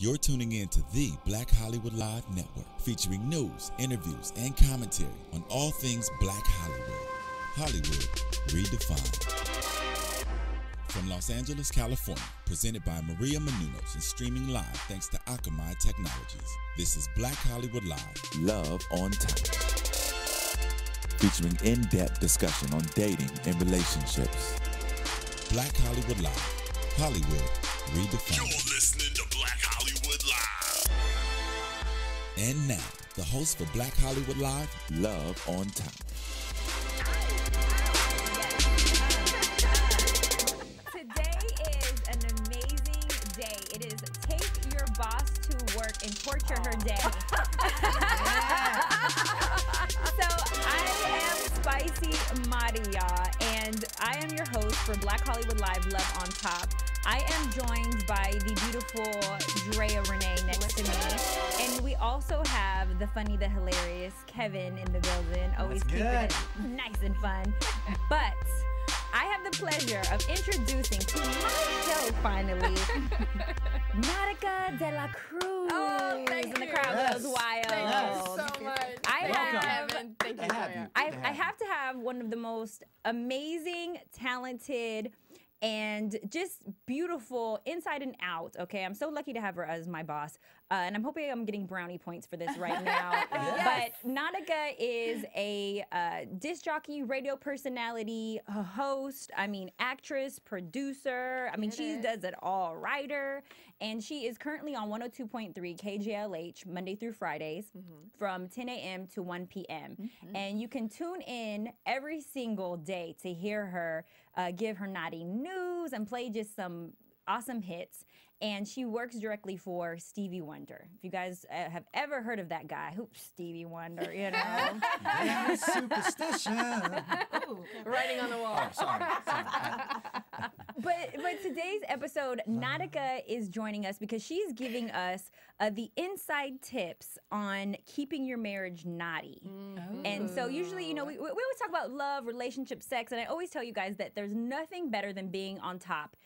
You're tuning in to the Black Hollywood Live Network, featuring news, interviews, and commentary on all things Black Hollywood. Hollywood redefined. From Los Angeles, California, presented by Maria Menounos and streaming live thanks to Akamai Technologies. This is Black Hollywood Live, Love on Top. Featuring in-depth discussion on dating and relationships. Black Hollywood Live, Hollywood redefined. You're listening to Black Hollywood Live. And now, the host for Black Hollywood Live, Love on Top. Today is an amazing day. It is take your boss to work and torture her day. So I am Spicy Maria, and I am your host for Black Hollywood Live, Love on Top. I am joined by the beautiful Drea Renee next to me. And we also have the funny, the hilarious Kevin in the building. Always keeping it nice and fun. But I have the pleasure of introducing to my show, finally, Nautica de la Cruz. Oh, thank and the you. crowd goes wild. Thank you so much. I Thank you, have to have one of the most amazing, talented, and just beautiful inside and out. Okay, I'm so lucky to have her as my boss, and I'm hoping I'm getting brownie points for this right now. But Nautica is a disc jockey, radio personality, a host. I mean, actress, producer. I mean, she does it all. Writer, and she is currently on 102.3 KJLH Monday through Fridays from 10 a.m. to 1 p.m. And you can tune in every single day to hear her give her naughty news and play just some awesome hits. And she works directly for Stevie Wonder. If you guys have ever heard of that guy, Stevie Wonder, you know. Superstition. Writing on the wall. Oh, sorry. But today's episode, Nautica is joining us because she's giving us the inside tips on keeping your marriage naughty. And so usually, you know, we always talk about love, relationship, sex, and I always tell you guys that there's nothing better than being on top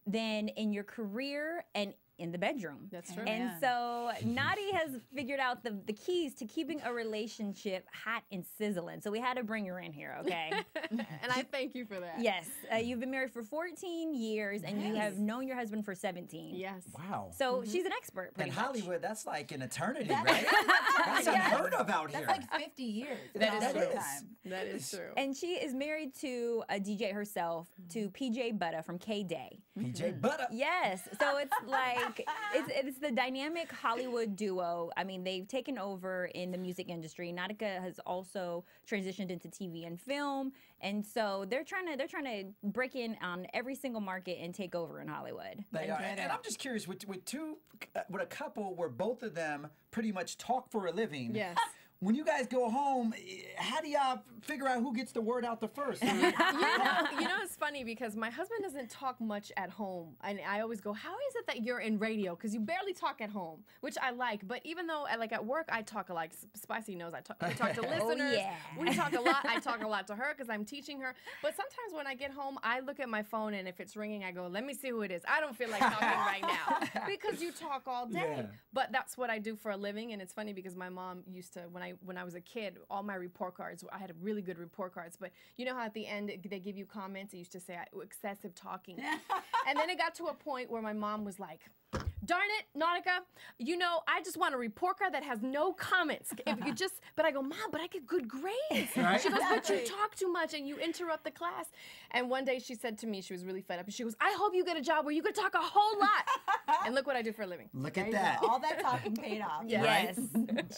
than in your career and in the bedroom. That's true. And so Naughty has figured out the keys to keeping a relationship hot and sizzling. So we had to bring her in here, okay? And I thank you for that. Yes. You've been married for 14 years and you have known your husband for 17. Yes. Wow. So she's an expert, pretty In much. Hollywood, that's like an eternity, right? That's unheard of out here. That's like 50 years. That is true. Time. That is true. And she is married to a DJ herself, to PJ Butter from K-Day. PJ Butter. Yes. So it's like, it's the dynamic Hollywood duo. I mean, they've taken over in the music industry. Nautica has also transitioned into TV and film. And so they're trying to break in on every single market and take over in Hollywood. They are. And I'm just curious, with a couple where both of them pretty much talk for a living. Yes. When you guys go home, how do y'all figure out who gets the word out the first? You know, it's funny because my husband doesn't talk much at home. And I always go, how is it that you're in radio? Because you barely talk at home, which I like. But even though, like at work, I talk a lot. Spicy knows I talk to listeners. Oh, yeah. We talk a lot. I talk a lot to her because I'm teaching her. But sometimes when I get home, I look at my phone, and if it's ringing, I go, let me see who it is. I don't feel like talking right now because you talk all day. Yeah. But that's what I do for a living. And it's funny because my mom used to, when I was a kid, all my report cards, I had really good report cards, but you know how at the end they give you comments? It used to say excessive talking. And then it got to a point where my mom was like, darn it, Nautica, you know, I just want a report card that has no comments. If you could just, but I go, Mom, but I get good grades. Right? She goes, but you talk too much and you interrupt the class. And one day she said to me, she was really fed up, and she goes, I hope you get a job where you could talk a whole lot. And look what I do for a living. Look at that. All that talking paid off. Yes.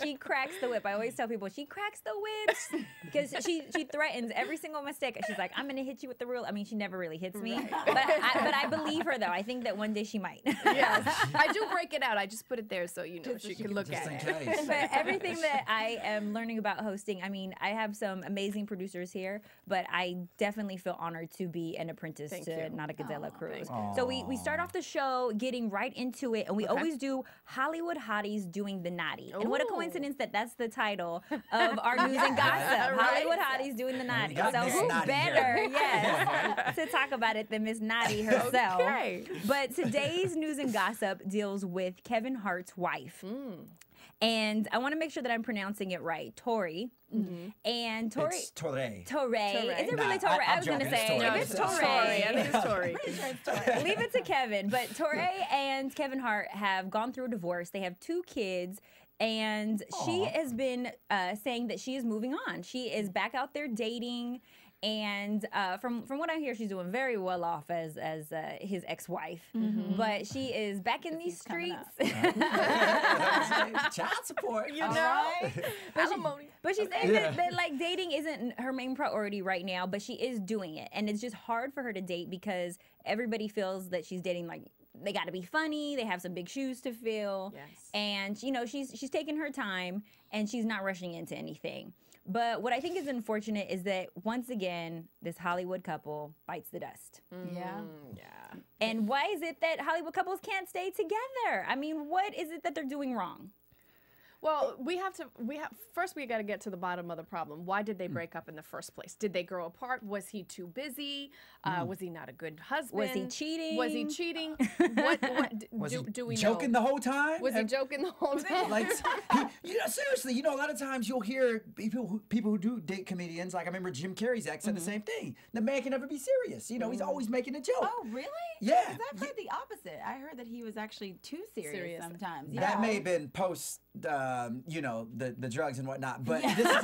She cracks the whip. I always tell people she cracks the whips because she threatens every single mistake. She's like, I'm going to hit you with the rule. I mean, she never really hits me. But I believe her, though. I think that one day she might. Yes. I do break it out. I just put it there so, you know, she can look Just at in it. case. But everything that I am learning about hosting, I mean, I have some amazing producers here, but I definitely feel honored to be an apprentice Thank to you. Nautica de la Cruz. you. So we start off the show getting right right into it. And we always do Hollywood hotties doing the naughty. And what a Ooh. coincidence that that's the title of our news and gossip. Hollywood hotties doing the naughty. got So Miss who Naughty better, here. yes, to talk about it than Miss Naughty herself. Okay. But today's news and gossip deals with Kevin Hart's wife. And I want to make sure that I'm pronouncing it right. Tori. And Tori. It's Torre. Torre. Is it really Nah, Torre? I I'm was going to joking. It's say, Torre. if it's It's Torre. Tori. I think it's Tori. Leave it to Kevin. But Torre and Kevin Hart have gone through a divorce. They have 2 kids. And she has been saying that she is moving on. She is back out there dating. And from what I hear, she's doing very well off as his ex-wife. But she is back in these coming streets. Child support. You know? Alimony. But she's saying that like dating isn't her main priority right now, but she is doing it. And it's just hard for her to date because everybody feels that she's dating like they got to be funny, they have some big shoes to fill. Yes. And you know, she's taking her time and she's not rushing into anything. But what I think is unfortunate is that once again, this Hollywood couple bites the dust. Yeah. Yeah. And why is it that Hollywood couples can't stay together? I mean, what is it that they're doing wrong? Well, first we got to get to the bottom of the problem. Why did they break up in the first place? Did they grow apart? Was he too busy? Was he not a good husband? Was he cheating? Was he cheating? Was he do we joking know? the whole time? Was he joking the whole time? Like, seriously, a lot of times you'll hear people who do date comedians. Like I remember Jim Carrey's ex said the same thing. The man can never be serious. He's always making a joke. Oh, really? Yeah. 'Cause I've heard the opposite. I heard that he was actually too serious, Serious. sometimes. That may have been post, the drugs and whatnot. But this is,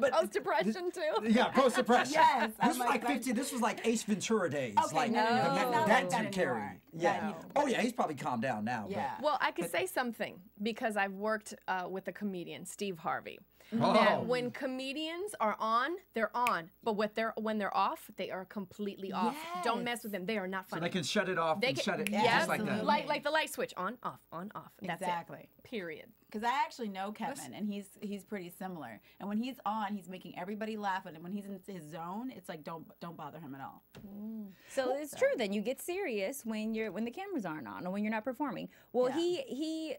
but Post depression too. yeah, post depression. Yes, This I'm was like like- 50. This was like Ace Ventura days. Okay, like no, he's not that like Jim that Carrey. anymore. Yeah. That- Oh yeah, he's probably calmed down now. but- Yeah. Well, I could say something because I've worked with a comedian, Steve Harvey. Oh. That when comedians are on, they're on, but when they're off, they are completely off. Don't mess with them; they are not So funny. they can shut it off They and can- shut it yeah, just like that. absolutely. like the light switch, on, off, on, off. That's Exactly. it. Period. Because I actually know Kevin, and he's pretty similar. And when he's on, he's making everybody laugh. And when he's in his zone, it's like don't bother him at all. So it's true. Then you get serious when the cameras aren't on or when you're not performing. Well, Yeah. he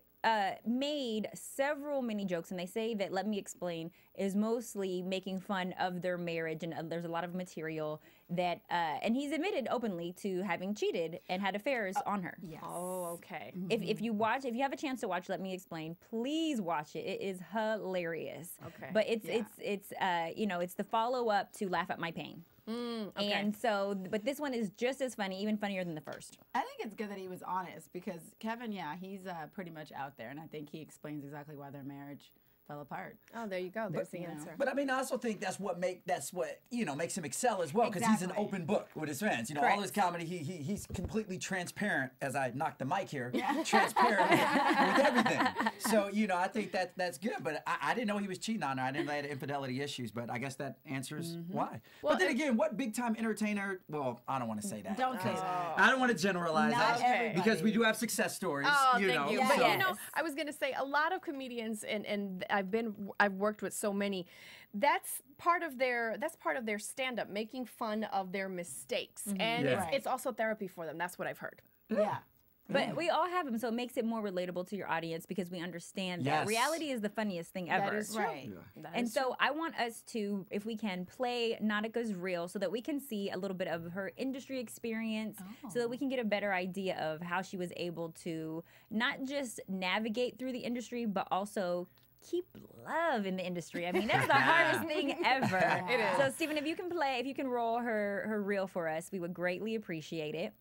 made several mini jokes, and they say that Let Me Explain is mostly making fun of their marriage, and there's a lot of material that, and he's admitted openly to having cheated and had affairs on her. Yes. Oh, okay. If you have a chance to watch Let Me Explain, please watch it. It is hilarious. Okay. But it's the follow up to Laugh at My Pain. Okay. And so, but this one is just as funny, even funnier than the first. I think it's good that he was honest because Kevin, he's pretty much out there. And I think he explains exactly why their marriage fell apart. Oh, there you go. There's the answer. But I mean, I also think that's what makes him excel as well, because he's an Exactly. open book with his fans. All his comedy, he's completely transparent. As I knock the mic here, transparent with everything. So I think that's good. But I didn't know he was cheating on her. I didn't know he had infidelity issues. But I guess that answers why. Well, but then again, what big time entertainer? Well, I don't want to say that. Don't say that. I don't want to generalize Not that everybody. because we do have success stories. Oh, thank you. Yeah. But Yes. I was gonna say a lot of comedians, and I've worked with so many. That's part of their stand-up, making fun of their mistakes, and Yeah. it's also therapy for them. That's what I've heard. Yeah. But we all have them, so it makes it more relatable to your audience because we understand that Yes. reality is the funniest thing ever. That is true. Right. That And is so I want us to, if we can, play Nautica's reel so that we can see a little bit of her industry experience, so that we can get a better idea of how she was able to not just navigate through the industry, but also keep love in the industry. I mean, that's the hardest thing ever. It is. So, Stephen, if you can roll her reel for us, we would greatly appreciate it.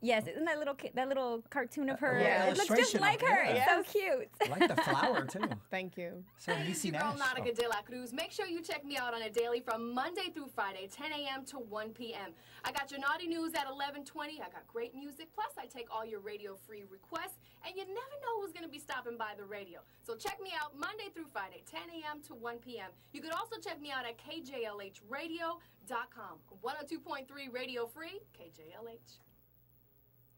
Yes, isn't that little cartoon of her? Yeah, It looks just illustration of like her. her. It's so cute. I like the flower too. Thank you. So Hey, it's Niecy your girl Nash. Nautica de la Cruz. Make sure you check me out on a daily from Monday through Friday, 10 a.m. to 1 p.m. I got your naughty news at 11:20. I got great music. Plus, I take all your radio-free requests, and you never know who's going to be stopping by the radio. So check me out Monday through Friday, 10 a.m. to 1 p.m. You could also check me out at kjlhradio.com. 102.3 Radio Free, KJLH.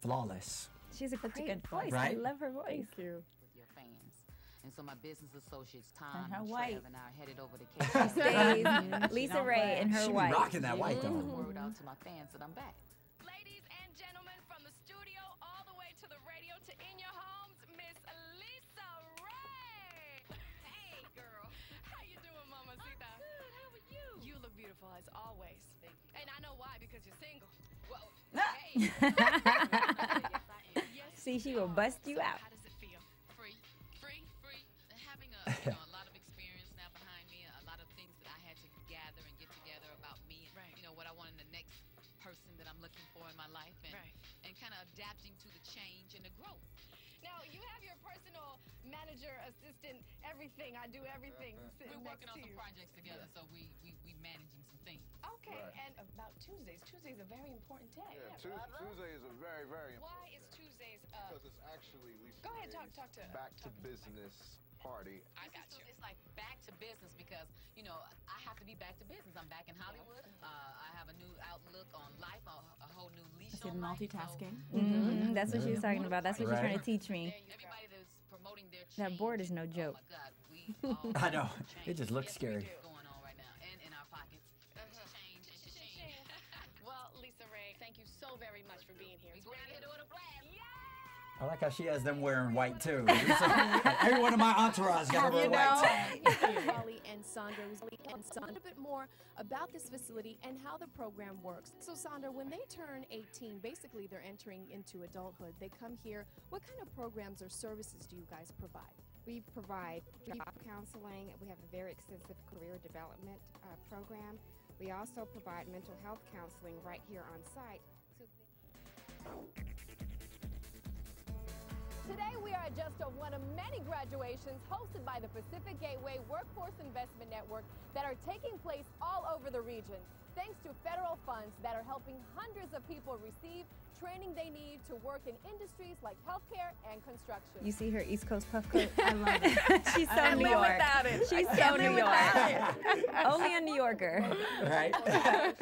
Flawless. She's a Such a great good voice. voice. I Right? love her voice. Thank you. with your fans. And so my business associates, Tom And her and white. Trev, and I are headed over to Stays KC. Lisa Ray and her She be wife. rocking that white though. Word out to my fans that I'm back. Ladies and gentlemen, from the studio all the way to the beautiful as always. And I know why, because you're single. Well, hey. Yes, See, she will bust you so out. How does it feel? Free. Having a lot of experience now behind me, a lot of things that I had to gather and get together about me, and Right. what I want in the next person that I'm looking for in my life, and Right. kind of adapting to the change and the growth. Now, you have your personal manager, assistant, everything. I do everything. sitting We're working next on to some you. projects together, so we managing some things. Okay, and about Tuesdays. Tuesday's a very important day. Yeah, Tuesday is a very, very important Why is Tuesdays? because it's actually Lisa Go ahead, talk Ray's to- back to talk to the mic. business party. I got you. It's like back to business because, I have to be back to business. I'm back in Hollywood. I have a new outlook on life, a whole new leash See the on life. So multitasking. That's what she was talking about. That's what she's trying to teach me. everybody that's promoting their change. That board is no joke. Oh my God, we all I know. change. It just looks Yes, scary. we do. Going on right now, and in our pockets. Change and change. Well, Lisa Ray, thank you so very much for being here. We going out here doing a blast. I like how she has them wearing white too. Everyone in my entourage got to wear white. Holly and Sandra a bit more about this facility and how the program works. So Sandra, when they turn 18, basically they're entering into adulthood. They come here. What kind of programs or services do you guys provide? We provide job counseling. We have a very extensive career development program. We also provide mental health counseling right here on site. Today we are at just one of many graduations hosted by the Pacific Gateway Workforce Investment Network that are taking place all over the region, thanks to federal funds that are helping hundreds of people receive training they need to work in industries like healthcare and construction. You see her East Coast puff coat? I love it. She's so Can't New live York. without it. She's I so can't New live without York. Only a New Yorker. Right? And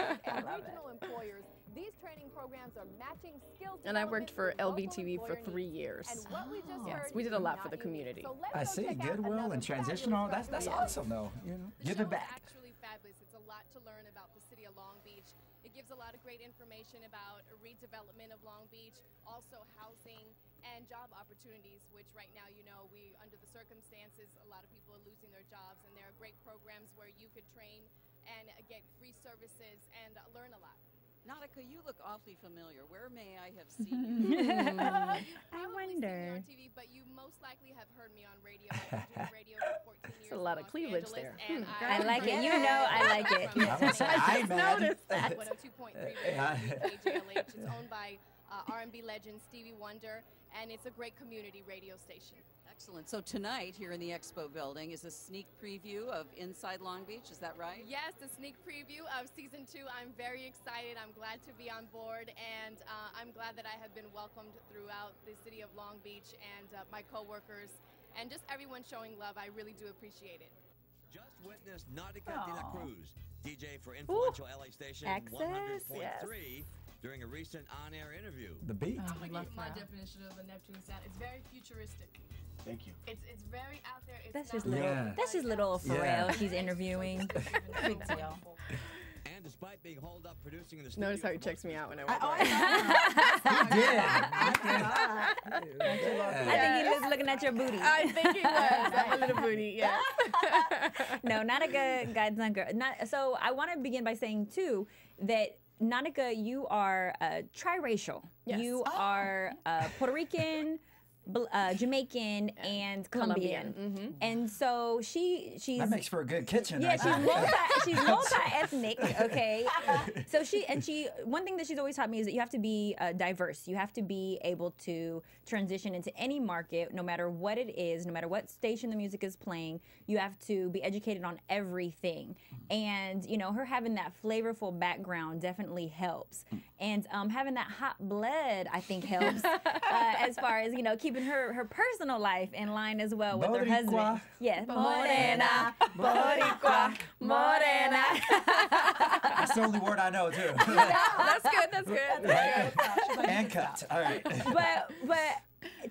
regional employers, these training programs are matching skills. And I worked for development with LBTV local for employer 3 needs. years. And what we just Yes, heard we did a is lot not for the unique. community. So let's I go see. check out Goodwill another and transitional. fabulous That's graduation. awesome though. The Giving show back. is actually fabulous. It's a lot to learn about the city of Long Beach. It gives a lot of great information about redevelopment of Long Beach, also housing and job opportunities, which right now, we, under the circumstances, a lot of people are losing their jobs, and there are great programs where you could train and get free services and learn a lot. Nautica, you look awfully familiar. Where may I have seen you? I Probably seen me wonder. on TV, but you most likely have heard me on radio. I've been doing radio for 14 years. a lot in of Los cleavage Angeles, there. and I like it. You know I like it. I would say I'm mad. 102.3 KJLH. It's owned by R&B legend Stevie Wonder, and it's a great community radio station. Excellent. So tonight here in the Expo building is a sneak preview of Inside Long Beach. Is that right? Yes, the sneak preview of season 2. I'm very excited. I'm glad to be on board, and I'm glad that I have been welcomed throughout the city of Long Beach and my coworkers and just everyone showing love. I really do appreciate it. Just witnessed Nautica de la Cruz, DJ for influential LA station Access, 100.3 yes. during a recent on-air interview. The beat. I love My that. definition of a Neptune sound. It's very futuristic. Thank you. It's very out there. It's That's not just little. Yeah. That's just little Pharrell Yeah. she's interviewing. Big deal. And despite being holed up producing in the studio, Notice how he for checks most me of out when I the walk He by. did. I think he was looking at your booty. I think he was. That was a little booty, yeah. No, not a good guidance girl. So I want to begin by saying too that Nautica, you are triracial. Yes. You are Puerto Rican, Jamaican, and Colombian. And so she's That makes for a good kitchen. yeah, right she's multi-ethnic, okay? So she one thing that she's always taught me is that you have to be diverse. You have to be able to transition into any market, no matter what it is, no matter what station the music is playing. You have to be educated on everything. And, her having that flavorful background definitely helps. And having that hot blood, I think, helps as far as, keeping her personal life in line as well with her husband. Boricua. Yes, morena, boricua, morena. That's the only word I know too. That's good, that's good. And cut. All right. but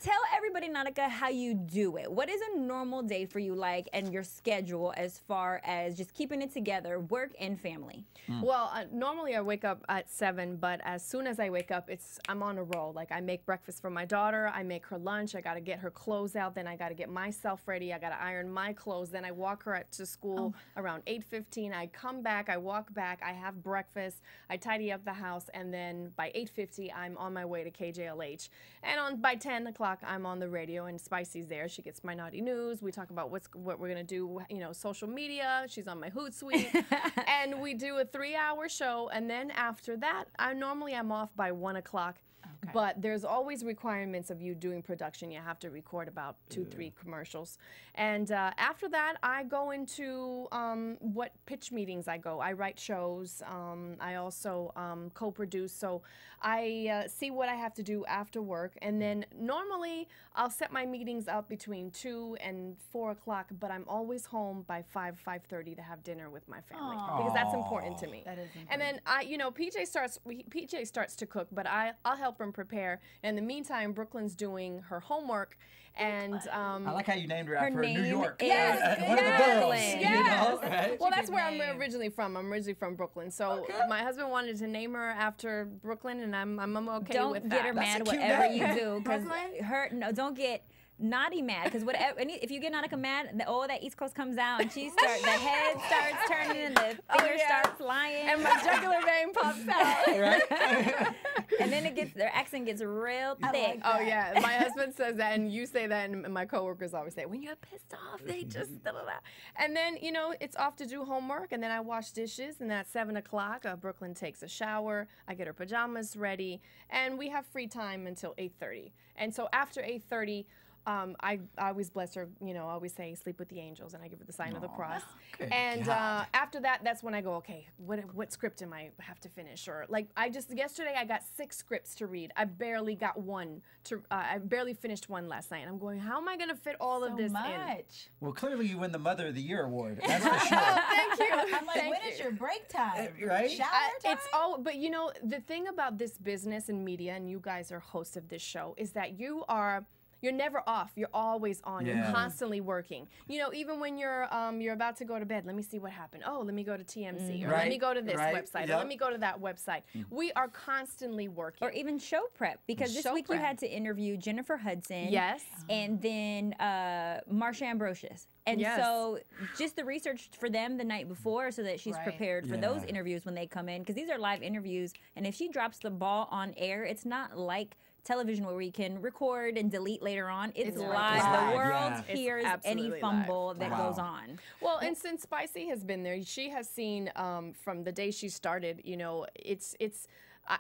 Tell everybody, Nautica, how you do it. What is a normal day for you like, and your schedule as far as just keeping it together, work and family? Well, normally I wake up at 7, but as soon as I wake up, I'm on a roll. Like, I make breakfast for my daughter, I make her lunch, I gotta get her clothes out, then I gotta get myself ready, I gotta iron my clothes, then I walk her to school around 8:15. I come back, I walk back, I have breakfast, I tidy up the house, and then by 8:50 I'm on my way to KJLH. And by 10 o'clock I'm on the radio, and Spicy's there. She gets my naughty news. We talk about what we're gonna do, social media. She's on my Hootsuite, and we do a 3-hour show. And then after that, I'm off by 1 o'clock. Okay. But there's always requirements of you doing production. You have to record about 2-3 commercials. And after that, I go into what pitch meetings I go. I write shows. I also co-produce. So I see what I have to do after work. And then normally I'll set my meetings up between 2 and 4 o'clock, but I'm always home by 5:30 to have dinner with my family. Because that's important to me. That is important. And then PJ starts to cook, but I'll help him prepare. In the meantime, Brooklyn's doing her homework, and I like how you named her after New York. Yes, one of the girls. Yes. Right? Well, that's where I'm originally from. I'm originally from Brooklyn, so my husband wanted to name her after Brooklyn, and I'm okay with that. Don't get her mad whatever you do, because don't get naughty mad, because if you get Nautica mad, all that East Coast comes out, and the head starts turning, and the fingers start flying, and my jugular vein pops out. Right? And then their accent gets real thick. Oh yeah, my husband says that, and you say that, and my coworkers always say, when you're pissed off, they just da, da, da. And then it's off to do homework, and then I wash dishes, and then at 7 o'clock, Brooklyn takes a shower, I get her pajamas ready, and we have free time until 8:30. And so after 8:30. I always bless her, I always say sleep with the angels, and I give her the sign of the cross. And after that, that's when I go, okay, what script am I have to finish? Or yesterday I got 6 scripts to read. I barely got one I barely finished one last night. I'm going, how am I going to fit all of this in? Well, clearly you win the Mother of the Year award. That's for sure. Oh, thank you. I'm like, when is your break time? Right? Shower time? It's all, but the thing about this business and media, and you guys are hosts of this show, is that you're never off. You're always on. Yeah. You're constantly working. Even when you're about to go to bed, let me see what happened. Oh, let me go to TMC, or let me go to this website, or let me go to that website. We are constantly working. Or even show prep, because this week you had to interview Jennifer Hudson. Yes. And then Marsha Ambrosius. And so just the research for them the night before, so that she's prepared for those interviews when they come in, because these are live interviews. And if she drops the ball on air, it's not like television where we can record and delete later on. It's live. The world hears any fumble that goes on. Well, and since Spicy has been there, she has seen from the day she started,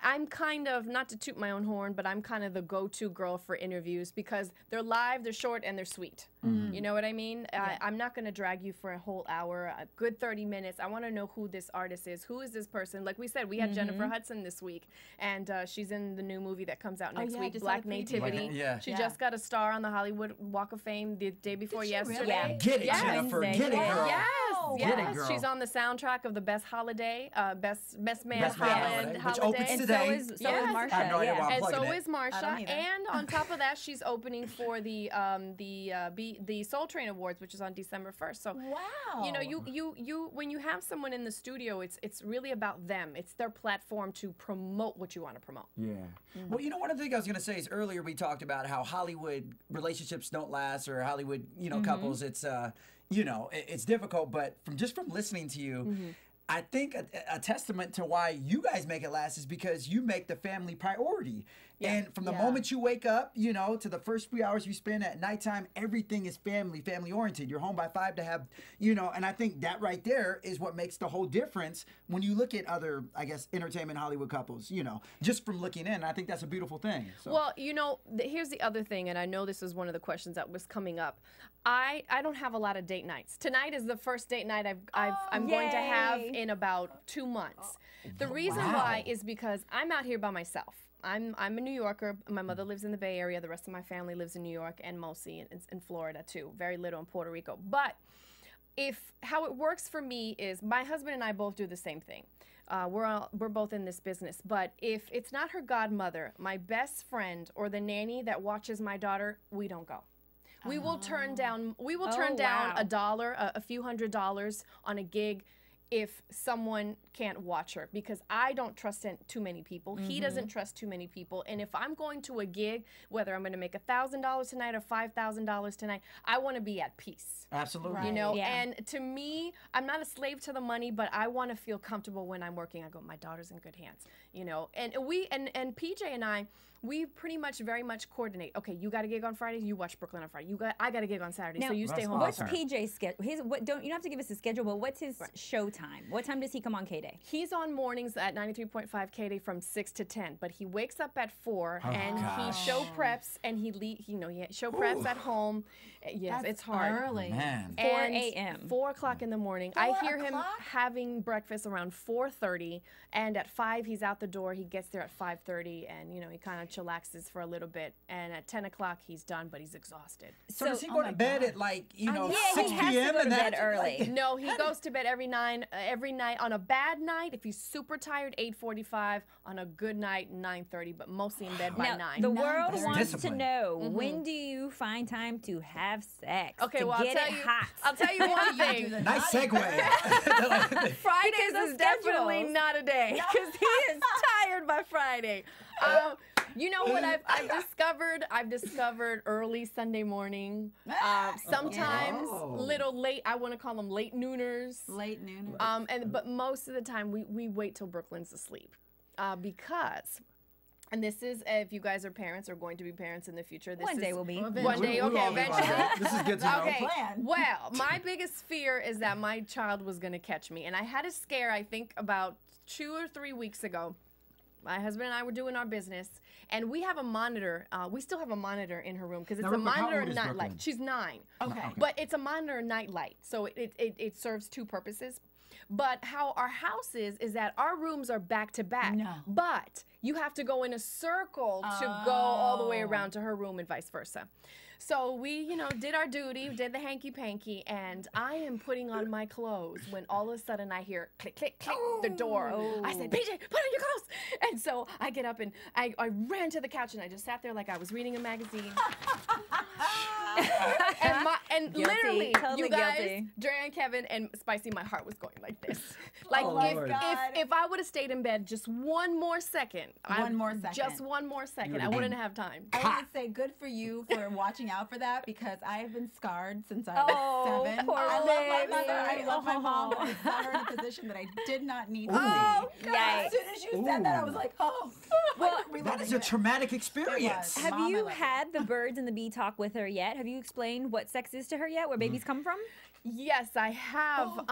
I'm kind of, not to toot my own horn, but I'm kind of the go-to girl for interviews, because they're live, they're short, and they're sweet. You know what I mean? I'm not going to drag you for a whole hour, a good 30 minutes. I want to know who this artist is. Who is this person? Like we said, we had Jennifer Hudson this week, and she's in the new movie that comes out next week, Black Nativity. She just got a star on the Hollywood Walk of Fame the day before yesterday. Really? Get it, Jennifer. Get it, girl. Yes. She's on the soundtrack of the Best Holiday, Best Man Holiday. Which opens today. So is Marsha. And so is Marsha. And on top of that, she's opening for the Soul Train Awards, which is on December 1st. So you when you have someone in the studio, it's really about them. It's their platform to promote what you want to promote. Yeah. Well, one of the things I was going to say is earlier we talked about how Hollywood relationships don't last, or Hollywood, couples. It's it's difficult, but from listening to you, I think a testament to why you guys make it last is because you make the family priority. Yeah. And from the moment you wake up, to the first few hours you spend at nighttime, everything is family oriented. You're home by 5 to have, and I think that right there is what makes the whole difference when you look at other, I guess, entertainment Hollywood couples, just from looking in. I think that's a beautiful thing. So. Well, here's the other thing, and I know this is one of the questions that was coming up. I don't have a lot of date nights. Tonight is the first date night I'm going to have in about 2 months. The reason why is because I'm out here by myself. I'm a New Yorker. My mother lives in the Bay Area. The rest of my family lives in New York and mostly in Florida too. Very little in Puerto Rico. But how it works for me is my husband and I both do the same thing. we're both in this business. But if it's not her godmother, my best friend, or the nanny that watches my daughter, we don't go. We will turn down. We will turn down $1, a few $100s on a gig if someone can't watch her, because I don't trust too many people. He doesn't trust too many people. And if I'm going to a gig, whether I'm going to make $1,000 tonight or $5,000 tonight, I want to be at peace. Absolutely. You know, and to me, I'm not a slave to the money, but I want to feel comfortable when I'm working. I go, my daughter's in good hands, you know. And and PJ and I, we pretty much very much coordinate. Okay, you got a gig on Friday, you watch Brooklyn on Friday. I got a gig on Saturday, so you stay home. What's PJ's schedule? You don't have to give us his schedule, but what's his show time? What time does he come on K-Day? He's on mornings at 93.5 K-Day from 6 to 10, but he wakes up at 4 and he show preps and he show preps at home. Yes, it's hard. Early. Man. 4 a.m. 4 o'clock in the morning. I hear him having breakfast around 4:30, and at 5 he's out the door. He gets there at 5:30, and he kind of chillaxes for a little bit, and at 10 o'clock he's done, but he's exhausted. So does he go to bed at 6 he has p.m. to go to and bed early. No, he goes to bed every night. On a bad night, if he's super tired, 8:45. On a good night, 9:30. But mostly in bed by 9. The world wants to know, when do you find time to have sex? Okay, to well, get it hot. I'll tell you one thing. Nice segue. Fridays is definitely not a day, because he is tired by Friday. You know what I've discovered? I've discovered early Sunday morning. Sometimes little late. I want to call them late nooners. Late nooners. But most of the time we wait till Brooklyn's asleep, because. And this is, if you guys are parents or going to be parents in the future, this One day we'll be. One day, okay, eventually. This is good to know. Okay, well, my biggest fear is that my child was going to catch me. And I had a scare, I think, about 2 or 3 weeks ago. My husband and I were doing our business, and we have a monitor. We still have a monitor in her room, because it's a monitor night light. She's 9. Okay. But it's a monitor night light, so it serves 2 purposes. But how our house is that our rooms are back to back. No. But you have to go in a circle to go all the way around to her room and vice versa. So we, did our duty, did the hanky-panky, and I am putting on my clothes when all of a sudden I hear click, click, click, the door. I said, PJ, put on your clothes. And so I get up and I ran to the couch and I just sat there like I was reading a magazine. and literally, totally you guys, guilty. Dre and Kevin and Spicy, my heart was going like this. Like if I would have stayed in bed just one more second, just one more second, I wouldn't have time. I want to say good for you for watching out for that, because I have been scarred since I was 7. Poor I love my baby. mother. I love my mom. I saw her in a position that I did not need to Ooh. see. Yikes. As soon as you said that, I was like, oh. Well, that is a traumatic experience. Have you had the birds and the bee talk with her yet? Have you explained what sex is to her yet? Where babies come from? Yes, I have,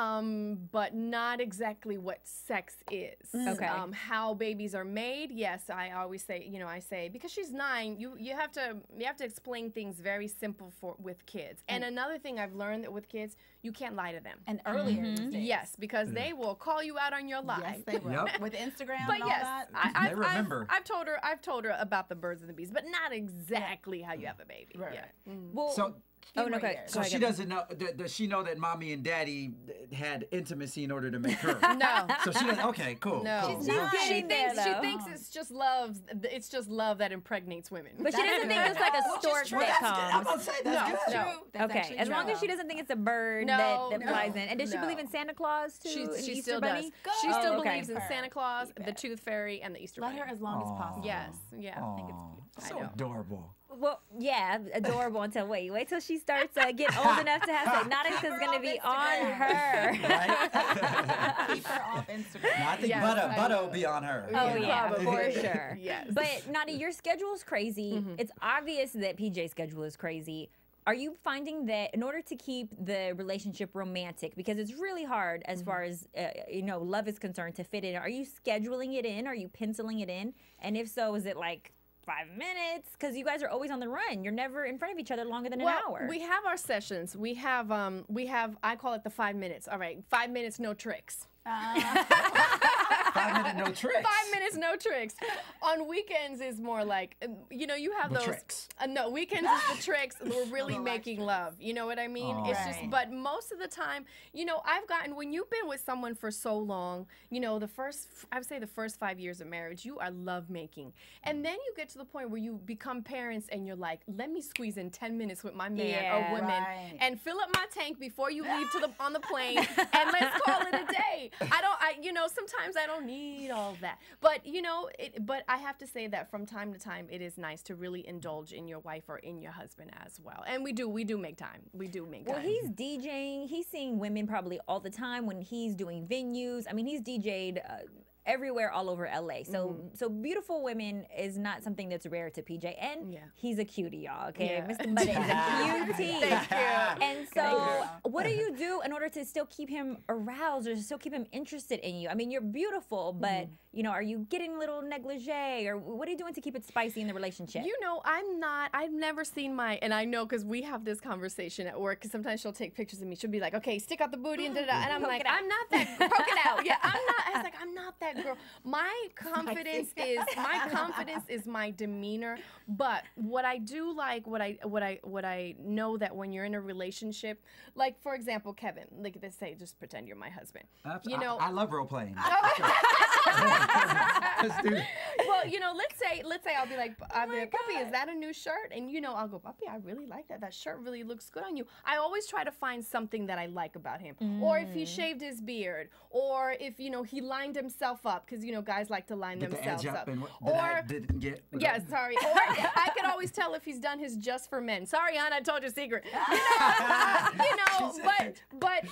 but not exactly what sex is. Okay. How babies are made, yes, I always say, I say, because she's 9, you have to explain things very simple with kids. And another thing I've learned that with kids, you can't lie to them. And earlier these days. Yes, because they will call you out on your lie. Yes, they will. Yep. With Instagram But and all yes, that. They remember. I've told her about the birds and the bees, but not exactly how you have a baby. Right. Yeah. Well, no, So she doesn't know. Does she know that mommy and daddy had intimacy in order to make her? No. So she doesn't. Okay, cool. No. Cool. She's not She getting there, thinks though. it's just love. It's just love that impregnates women. But she doesn't think it's like a stork that I'm comes. about to say that's good. No. That's Okay, actually as long true. as she doesn't think it's a bird No, that flies no, in. And does she no. believe in Santa Claus too? and She Easter still Bunny? does. She still okay. believes in Santa Claus, the Tooth Fairy, and the Easter Let Bunny. her as long as possible. Yes. Yeah. I think it's So I know. adorable. Well, yeah, adorable until wait till she starts getting old enough to have sex. Nautica's gonna be on her. Keep her off Instagram. No, I think Yes, Butter will be on her. Oh yeah, Probably. for sure. Yes. But Nadi, your schedule's crazy. It's obvious that PJ's schedule is crazy. Are you finding that in order to keep the relationship romantic, because it's really hard as far as love is concerned to fit in? Are you scheduling it in? Are you penciling it in? And if so, is it like 5 minutes? Because you guys are always on the run. You're never in front of each other longer than an hour. We have our sessions. We have I call it the 5 minutes. All right, 5 minutes, no tricks. 5 minute no tricks. 5 minutes, no tricks. On weekends is more like, you have The those. tricks. No, weekends is the tricks. We're really making love. You know what I mean? It's just, but most of the time, I've gotten, when you've been with someone for so long, I would say the first 5 years of marriage, you are love making. And then you get to the point where you become parents and you're like, let me squeeze in 10 minutes with my man or woman and fill up my tank before you leave on the plane and let's call it a day. Sometimes I don't need all that. But, but I have to say that from time to time, it is nice to really indulge in your wife or in your husband as well. And we do make time. We do make time. Well, he's DJing. He's seeing women probably all the time when he's doing venues. I mean, he's DJ'd everywhere all over LA. So beautiful women is not something that's rare to PJ. And he's a cutie, y'all, okay? Yeah. Mr. Buddy is a cutie. Thank you. And so what do you do in order to still keep him aroused or to still keep him interested in you? I mean, you're beautiful, but, are you getting a little negligee or what are you doing to keep it spicy in the relationship? I've never seen and I know because we have this conversation at work because sometimes she'll take pictures of me. She'll be like, okay, stick out the booty and da-da-da. And I'm like, I'm not that, poke it out. Yeah, I'm not that girl. My confidence is my demeanor. But what I do like, what I know that when you're in a relationship, like for example, Kevin, like they say, just pretend you're my husband. I love role playing. Let's do it. Well, let's say I'll be like, Puppy, is that a new shirt? And I'll go, Puppy, I really like that. That shirt really looks good on you. I always try to find something that I like about him. Or if he shaved his beard, or if he lined himself up, because guys like to line themselves up. I didn't get. Sorry. Or I could always tell if he's done his Just for Men. Sorry, Anna, I told you a secret. But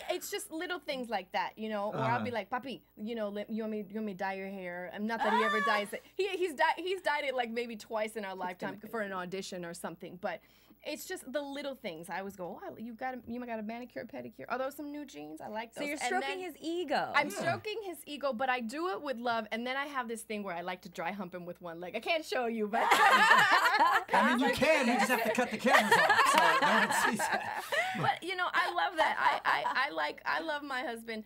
it's just little things like that, Or I'll be like, Papi, you want me to dye your hair? Not that he ever dyes it. He's dyed it like maybe twice in our lifetime for an audition or something. But it's just the little things. I always go, oh, you got a manicure, pedicure. Are those some new jeans? I like those. So you're stroking his ego. I'm stroking his ego, but I do it with love. And then I have this thing where I like to dry hump him with one leg. I can't show you, but I mean, you can. You just have to cut the cameras off so no one sees that. But I love that. I love my husband.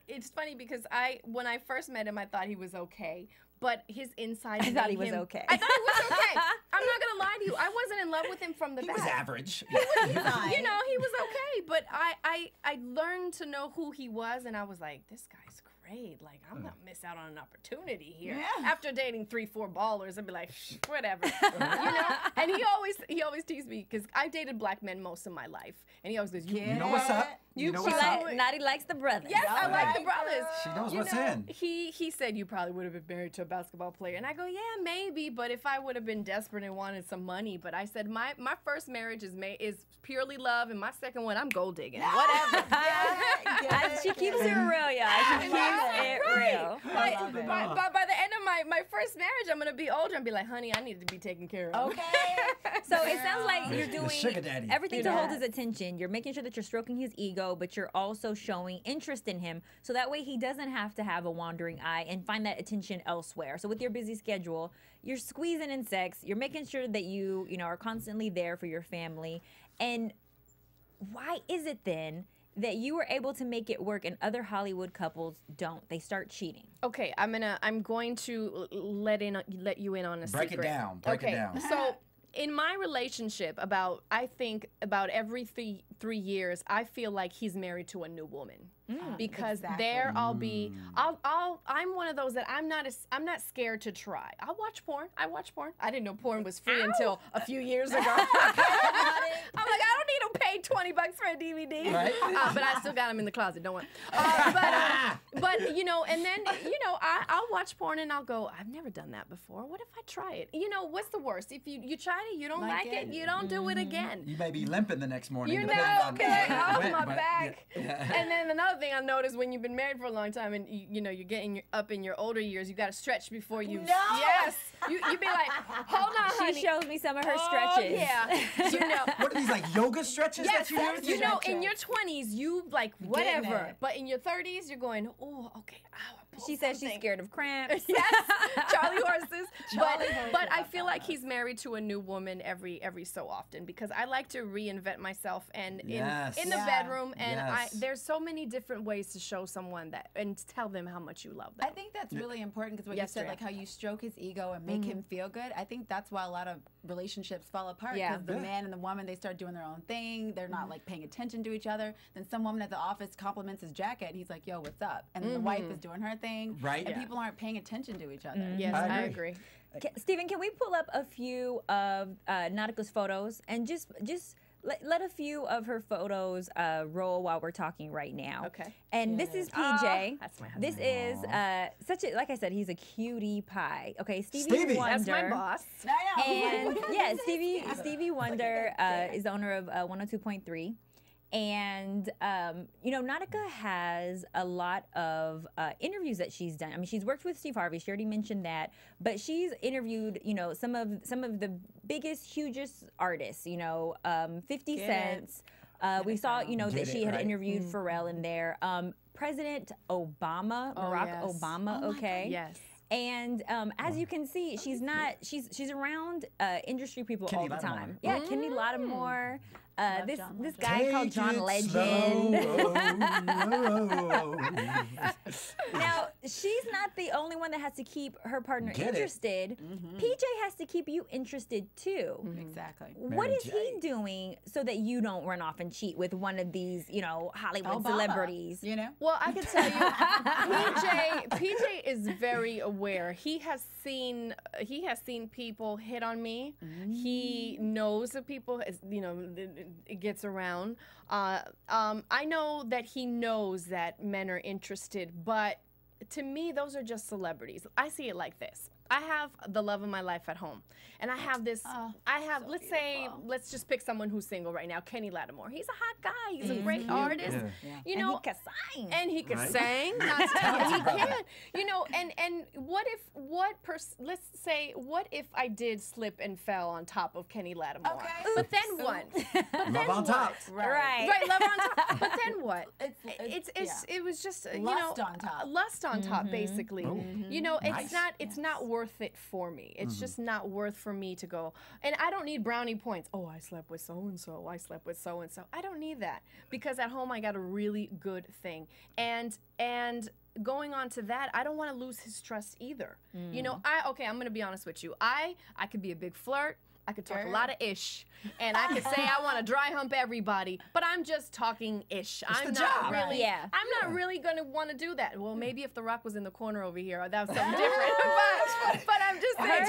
It's funny because when I first met him, I thought he was okay. But his inside, I thought he was okay. I thought he was okay. I'm not gonna lie to you. I wasn't in love with him from the back. He was average. He was okay. But I learned to know who he was, and I was like, this guy's great. Like, I'm gonna miss out on an opportunity here. Yeah. After dating 3-4 ballers, I'd be like, whatever, And he always teased me because I dated black men most of my life, and he always goes, you know what's up? You know what's up? Naughty likes the brothers. Yes, I like the brothers. She knows what's in. He said you probably would have been married to a basketball player, and I go, yeah, maybe, but if I would have been desperate and wanted some money, but I said my first marriage is purely love, and my second one I'm gold digging, whatever. She keeps it real, y'all. She keeps it real. By the end of my first marriage, I'm gonna be older and be like, honey, I need to be taken care of. Okay. So it sounds like you're doing sugar daddy. everything to hold his attention. You're making sure that you're stroking his ego, but you're also showing interest in him, so that way he doesn't have to have a wandering eye and find that attention elsewhere. So with your busy schedule, you're squeezing in sex. You're making sure that you are constantly there for your family. And why is it then that you were able to make it work and other Hollywood couples don't? They start cheating. Okay, I'm going to let you in on a secret. Break it down. Break it down. So in my relationship, I think about every 3 years, I feel like he's married to a new woman. Because there I'll be, I'm one of those that I'm not scared to try. I watch porn. I didn't know porn was free until a few years ago. I'm like, I don't need to pay $20 for a DVD. Right? But I still got them in the closet. Don't worry. But and then I'll watch porn and I'll go, I've never done that before. What if I try it? What's the worst? If you try it, you don't like it, you don't do it again. You may be limping the next morning. My back. And then another thing I noticed when you've been married for a long time and you're getting up in your older years, you got to stretch before you. No. Yes. You be like, hold on, honey. She shows me some of her stretches. Yeah. What are these, like yoga stretches that you do? In your 20s, you like whatever, but in your 30s, you're going, oh, okay, ow, She says she's scared of cramps. Yes, Charlie horses. But I feel like he's married to a new woman every so often because I like to reinvent myself and in the bedroom and there's so many different ways to show someone that and tell them how much you love them. I think that's really important because what you said, like how you stroke his ego and make him feel good. I think that's why a lot of relationships fall apart because the man and the woman, they start doing their own thing. They're not like paying attention to each other. Then some woman at the office compliments his jacket and he's like, yo, what's up? And then the wife is doing her thing. Right. And people aren't paying attention to each other. Yes, I agree. Stephen, can we pull up a few of Nautica's photos and just let a few of her photos roll while we're talking right now. Okay. And this is PJ. That's my husband. This is such a, like I said, he's a cutie pie. Okay, Stevie Wonder. That's my boss. And yeah, Stevie Wonder is the owner of 102.3. And, you know, Nautica has a lot of interviews that she's done. I mean, she's worked with Steve Harvey. She already mentioned that. But she's interviewed, you know, some of the biggest, hugest artists, you know, 50 Cent. We saw, you know, that she had interviewed Pharrell in there. President Obama, Barack Obama, okay? Yes. And as you can see, she's around industry people all the time. Lattimore. Yeah, Kenny Lattimore. This guy Take called John it Legend. slow. Now, she's not the only one that has to keep her partner interested. PJ has to keep you interested too. Exactly. What is he doing so that you don't run off and cheat with one of these, you know, Hollywood celebrities? You know? Well, I can tell you, PJ is very aware. He has seen people hit on me. He knows that people, you know, it gets around. I know that he knows that men are interested, but to me, those are just celebrities. I see it like this. I have the love of my life at home. And I have this, let's just pick someone who's single right now, Kenny Lattimore. He's a hot guy. He's a great artist. You know, and he can sing. And he can sing. He can. You know, and what if I did slip and fell on top of Kenny Lattimore? Okay. But then what? But Love on top. Right. Right, love on top. But then what? It was just Lust on top. Lust on top, basically. You know, it's not worth it for me. It's just not worth for me to go. And I don't need brownie points. Oh, I slept with so and so. I slept with so and so. I don't need that because at home I got a really good thing. And going on to that, I don't want to lose his trust either. You know, I'm going to be honest with you. I could be a big flirt. I could talk a lot of ish, and I could say I want to dry hump everybody, but I'm just talking ish. I'm not really gonna want to do that. Well, maybe if The Rock was in the corner over here, that was something different. but I'm just saying.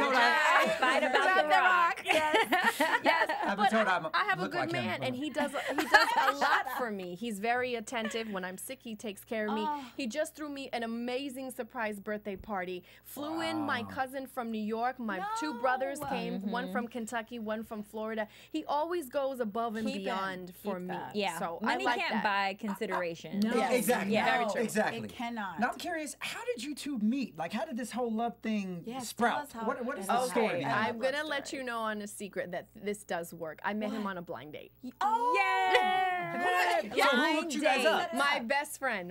Fight about The Rock. Yes. But I have a good man, and he does a lot for me. He's very attentive. When I'm sick, he takes care of me. He just threw me an amazing surprise birthday party. Flew in my cousin from New York. My two brothers came, one from Kentucky, one from Florida. He always goes above and beyond for me. Yeah. So money I like can't that. buy consideration. No. Exactly. Yeah. Very true. Exactly. It cannot. Now I'm curious, how did you two meet? Like, how did this whole love thing sprout? tell us how What is it the happened. story Okay, behind I'm gonna let you know on a secret that this does work. I met him on a blind date. Yeah. So who hooked you guys up? My best friend.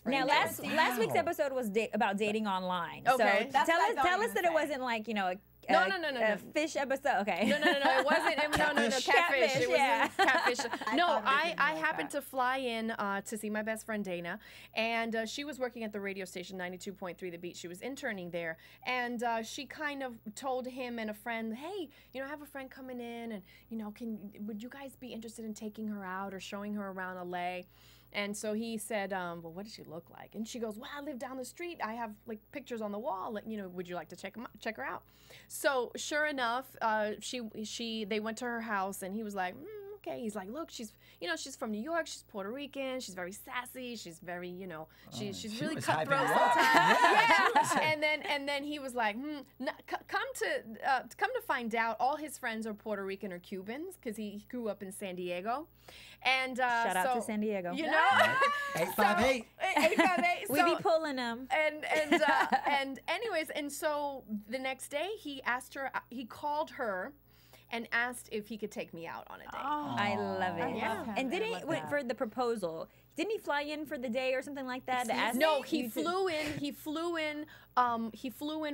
Now, last week's episode was about dating online. Okay. So tell us that it wasn't like, you know, a fish episode. Okay. No. It wasn't. Catfish. It was catfish. I happened to fly in to see my best friend Dana, and she was working at the radio station 92.3 The Beat. She was interning there, and she kind of told him and a friend, hey, you know, I have a friend coming in, and you know, would you guys be interested in taking her out or showing her around LA? And so he said, well, what does she look like? And she goes, well, I live down the street. I have like pictures on the wall. Like, you know, would you like to check her out? So sure enough, they went to her house, and he was like, okay. He's like, look, she's from New York. She's Puerto Rican. She's very sassy. She's very, you know, she's really cutthroat sometimes. And then he was like, come to find out, all his friends are Puerto Rican or Cubans because he grew up in San Diego. And shout out to San Diego. You know, 858. 858. We be pulling them. And anyways, and so the next day he asked her. He called her. and asked if he could take me out on a date. I love it. Yeah. And for the proposal, didn't he fly in for the day or something like that? No, he flew in. He flew in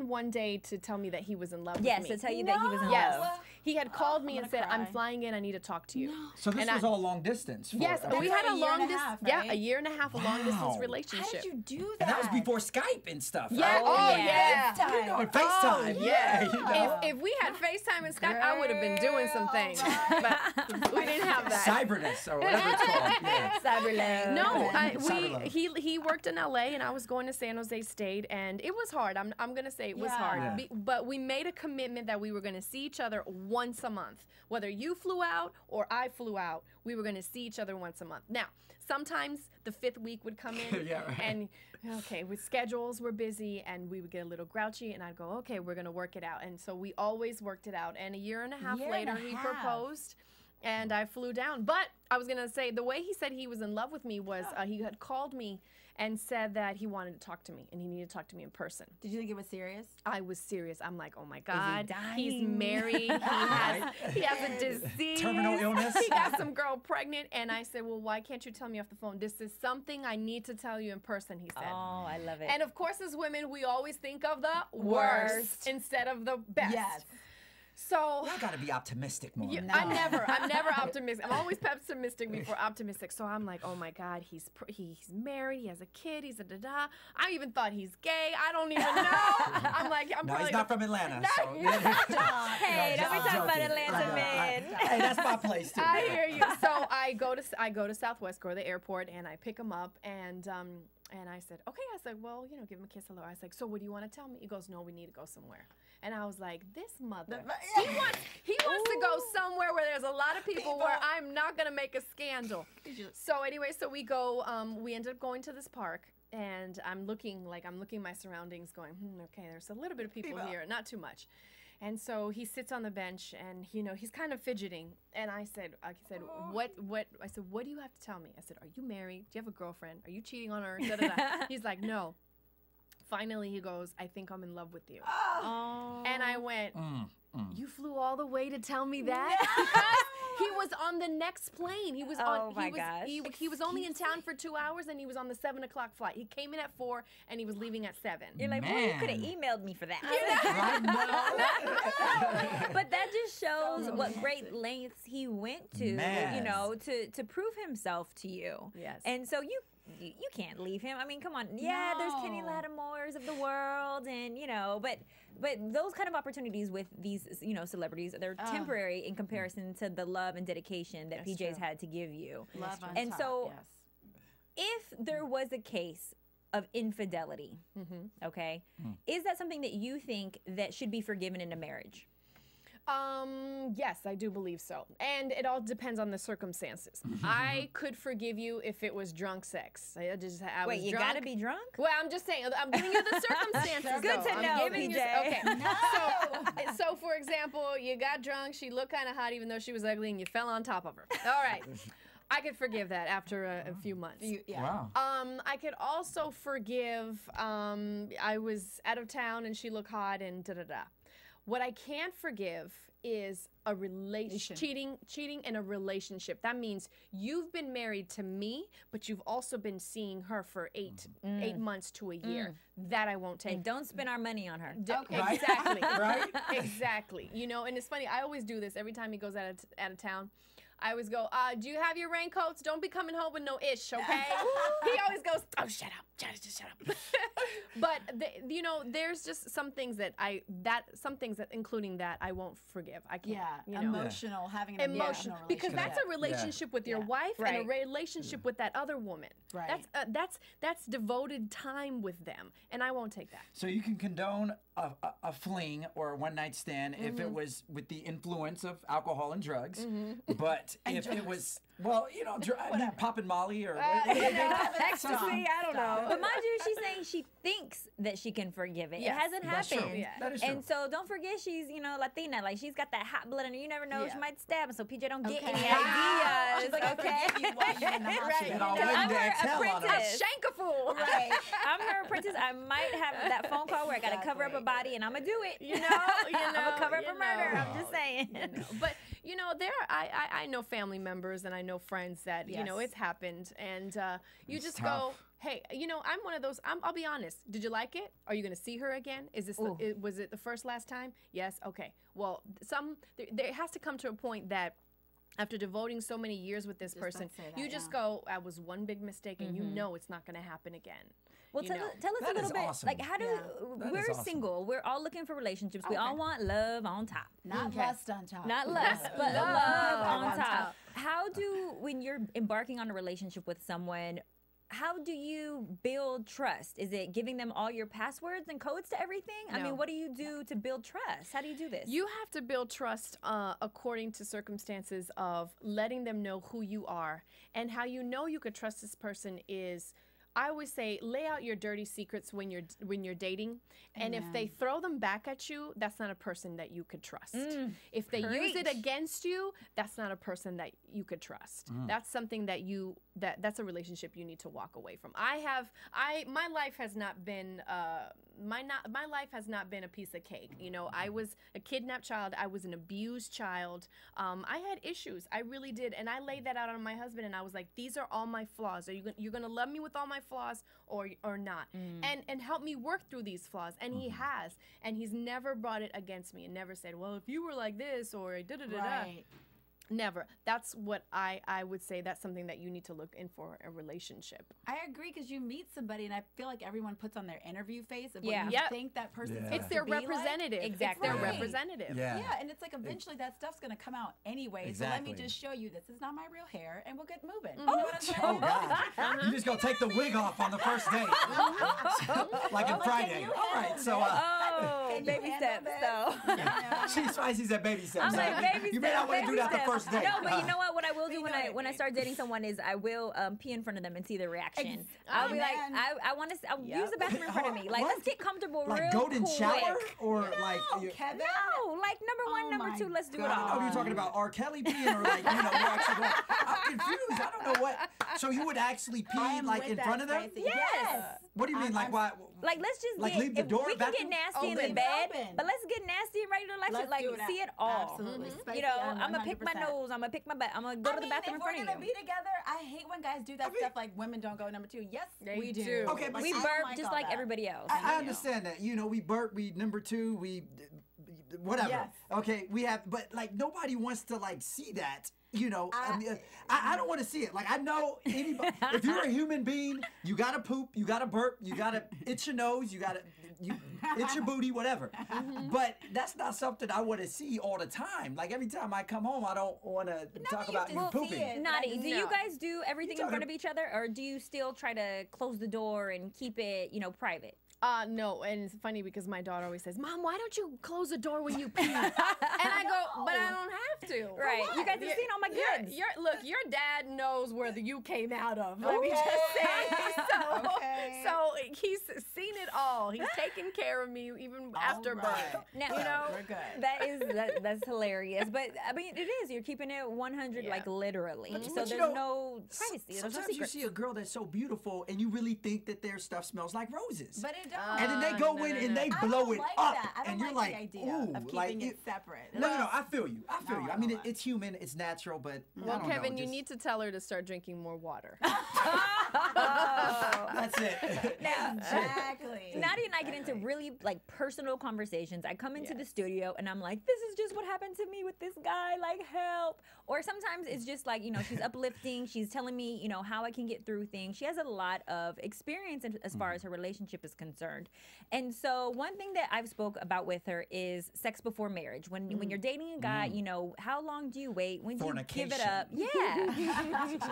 one day to tell me that he was in love with me. Yes, to tell you that he was in yes. love. He had called me and said, "I'm flying in. I need to talk to you." So this was all long distance. Yes, we had a long distance. Right? Yeah, a year and a half, a long distance relationship. How did you do that? And that was before Skype and stuff. Yeah. Right? Oh, yeah. You know, and FaceTime. yeah. You know. If we had FaceTime and Skype, I would have been doing some things, but we didn't have that. Cyberness or whatever it's called. Yeah. Cyberlove. No, Cyberlove. he worked in LA and I was going to San Jose State, and it was hard. I'm gonna say it was hard, Yeah. but we made a commitment that we were gonna see each other once a month. Whether you flew out or I flew out, we were gonna see each other once a month. Now, sometimes the 5th week would come in, Yeah, right. and with schedules were busy, and we would get a little grouchy, and I'd go, okay, we're gonna work it out, and so we always worked it out. And a year and a half later, he proposed. And I flew down. But I was going to say, the way he said he was in love with me was he had called me and said that he wanted to talk to me and he needed to talk to me in person. Did you think it was serious? I was serious. I'm like, oh my God, he's dying? married. He has a disease. Terminal illness. He got some girl pregnant. And I said, well, why can't you tell me off the phone? This is something I need to tell you in person, he said. Oh, I love it. And of course, as women, we always think of the worst instead of the best. Yes. So You gotta be optimistic more. I'm never optimistic. I'm always pessimistic before optimistic. So I'm like, oh my God, he's married, he has a kid, he's a da-da. I even thought he's gay. I don't even know. I'm like, No, he's not from Atlanta. So. Hey, don't be talking about Atlanta men. Hey, that's my place too. I hear you. So I go to Southwest, go to the airport, and I pick him up, and I said, okay. I said, well, give him a kiss, hello. I was like, so what do you want to tell me? He goes, no, we need to go somewhere. And I was like, this mother. He wants to go somewhere where there's a lot of people where I'm not gonna make a scandal. So anyway, so we go. We ended up going to this park, and I'm looking my surroundings, going, okay, there's a little bit of people here, not too much. And so he sits on the bench, and he's kind of fidgeting. And I said, what? I said, what do you have to tell me? I said, are you married? Do you have a girlfriend? Are you cheating on her? Da, da, da. He's like, no. Finally, he goes, I think I'm in love with you. Oh. And I went, you flew all the way to tell me that? Because he was on the next plane. He was he was only in town for 2 hours, and he was on the 7 o'clock flight. He came in at 4, and he was leaving at 7. You're like, well, you could have emailed me for that. But that just shows what great lengths he went to, to prove himself to you. Yes. And so you can't leave him. I mean, come on. Yeah, there's Kenny Lattimore's of the world, and but those kind of opportunities with these celebrities, they're temporary in comparison to the love and dedication that PJ's had to give you. Love on and top, so, yes. if there was a case of infidelity, okay, is that something that you think that should be forgiven in a marriage? Yes, I do believe so. And it all depends on the circumstances. I could forgive you if it was drunk sex. I was Wait, you drunk. gotta be drunk? Well, I'm just saying, I'm giving you the circumstances. Good to know, PJ. Okay. So, for example, you got drunk, she looked kind of hot even though she was ugly, and you fell on top of her. All right. I could forgive that after a few months. Wow. I could also forgive, I was out of town and she looked hot and da-da-da. What I can't forgive is a cheating in a relationship. That means you've been married to me, but you've also been seeing her for 8 months to a year. That I won't take. And don't spend our money on her. Right? Exactly. Right? Exactly. And it's funny. I always do this every time he goes out of town. I always go, do you have your raincoats? Don't be coming home with no ish, okay? He always goes, oh, shut up. Just shut up. But, there's just some things that including that, I won't forgive. I can't. Yeah, emotional, having an emotional relationship. Because that's a relationship with your wife and a relationship with that other woman. Right. That's devoted time with them, and I won't take that. So you can condone a fling or a one-night stand if it was with the influence of alcohol and drugs, but But if it was, well, you know, popping Molly or ecstasy, I don't know. But mind you, she's saying she thinks that she can forgive it. It hasn't happened. Yeah. That is true. And so don't forget she's, you know, Latina. Like she's got that hot blood in her. You never know. She might stab him. So PJ don't get any ideas. She's like, I forgive you while you're in the house. Right. I'm her apprentice. Shankafool. Right. I'm her apprentice. I might have that phone call where I got to cover up a body and I'm going to do it. You know? I'm going to cover up a murder. I'm just saying. But, you know, I know family members and I know friends that, you know, it's happened. And you just go, hey, you know, I'm one of those. I'll be honest. Did you like it? Are you going to see her again? Is this was it the last time? Yes. Okay. Well, there has to come to a point that after devoting so many years with this person, you just go, I was one big mistake, and you know it's not going to happen again. Well, tell us a little bit. Awesome. Like, how do we're single? We're all looking for relationships. We all want love on top, not lust on top. Not lust, but love on top. How do, when you're embarking on a relationship with someone, how do you build trust? Is it giving them all your passwords and codes to everything? No. I mean, what do you do to build trust? How do you do this? You have to build trust according to circumstances of letting them know who you are. And how you know you could trust this person is, I always say, lay out your dirty secrets when you're dating, and if they throw them back at you, that's not a person that you could trust. If they use it against you, that's not a person that you could trust. That's something that that's a relationship you need to walk away from. My life has not been my life has not been a piece of cake. You know, I was a kidnapped child. I was an abused child. I had issues. I really did, and I laid that out on my husband, and I was like, these are all my flaws. You're gonna love me with all my flaws or not, and help me work through these flaws. And he has, and he's never brought it against me and never said, well, if you were like this or da-da-da-da. Right. Never. That's what I would say. That's something that you need to look in for a relationship. I agree, because you meet somebody and I feel like everyone puts on their interview face of what you think that person's It's their representative. Like. Exactly. It's their representative. Yeah, and it's like eventually that stuff's going to come out anyway. Exactly. So let me just show you this is not my real hair and we'll get moving. You Oh, know what I'm saying? God. You just go take the wig off on the first date. Like in Friday. All right, so... baby steps, though. She's spicy said baby steps. I'm like, baby steps. You may not want to do that the first date. No, but you know what? What I will do when I start dating someone is I will pee in front of them and see their reaction. I'll be like, I want to. I'll use the bathroom in front of me. Like, let's get comfortable real quick. Like golden shower or like Kevin? No, like number one, number two. Let's do it all. Oh, you're talking about R. Kelly peeing or like, you know, you're actually going, I'm confused. I don't know what. So you would actually pee like in front of them? Yes. What do you mean? Like why? Like, let's just like get, leave the door we can get nasty in the bed, but let's get nasty in regular life. Let's like, see it all. Absolutely. You know, I'm going to pick my nose. I'm going to pick my butt. I'm going to go to the bathroom in front of you. If we're going to be together, I hate when guys do that stuff like women don't go number two. Yes, we do. Okay, but we burp just like everybody else. I understand that. You know, we burp, we number two, we whatever. Yes. Okay, we have, but like nobody wants to like see that. You know, I don't want to see it. Like, I know anybody, if you're a human being, you got to poop, you got to burp, you got to itch your nose, you got to itch your booty, whatever. But that's not something I want to see all the time. Like, every time I come home, I don't want to talk about you pooping. Naughty, do you guys do everything in front of each other, or do you still try to close the door and keep it, you know, private? No, and it's funny because my daughter always says, Mom, why don't you close the door when you pee? And I go, but I don't have to. Right. You guys have seen all my goods. Look, your dad knows where you came out of. Let me just say. So he's seen it all. He's taken care of me even after birth. Now, you know, we're good. That's hilarious. But I mean, it is. You're keeping it 100, like literally. So there's no privacy. Sometimes you see a girl that's so beautiful, and you really think that their stuff smells like roses. But it don't. And then they go in and they blow it up, and you're like, the idea ooh, of keeping like it separate. No, I feel you. I mean, it's human, it's natural, but well, I don't Kevin, know, you need to tell her to start drinking more water. That's it. Now, exactly. Nadia and I get into really like personal conversations. I come into the studio and I'm like, this is just what happened to me with this guy, like help. Or sometimes it's just like, you know, she's uplifting. She's telling me, you know, how I can get through things. She has a lot of experience as far as her relationship is concerned. And so one thing that I've spoke about with her is sex before marriage. When you're dating a guy, you know, how long do you wait? When do you give it up? Yeah.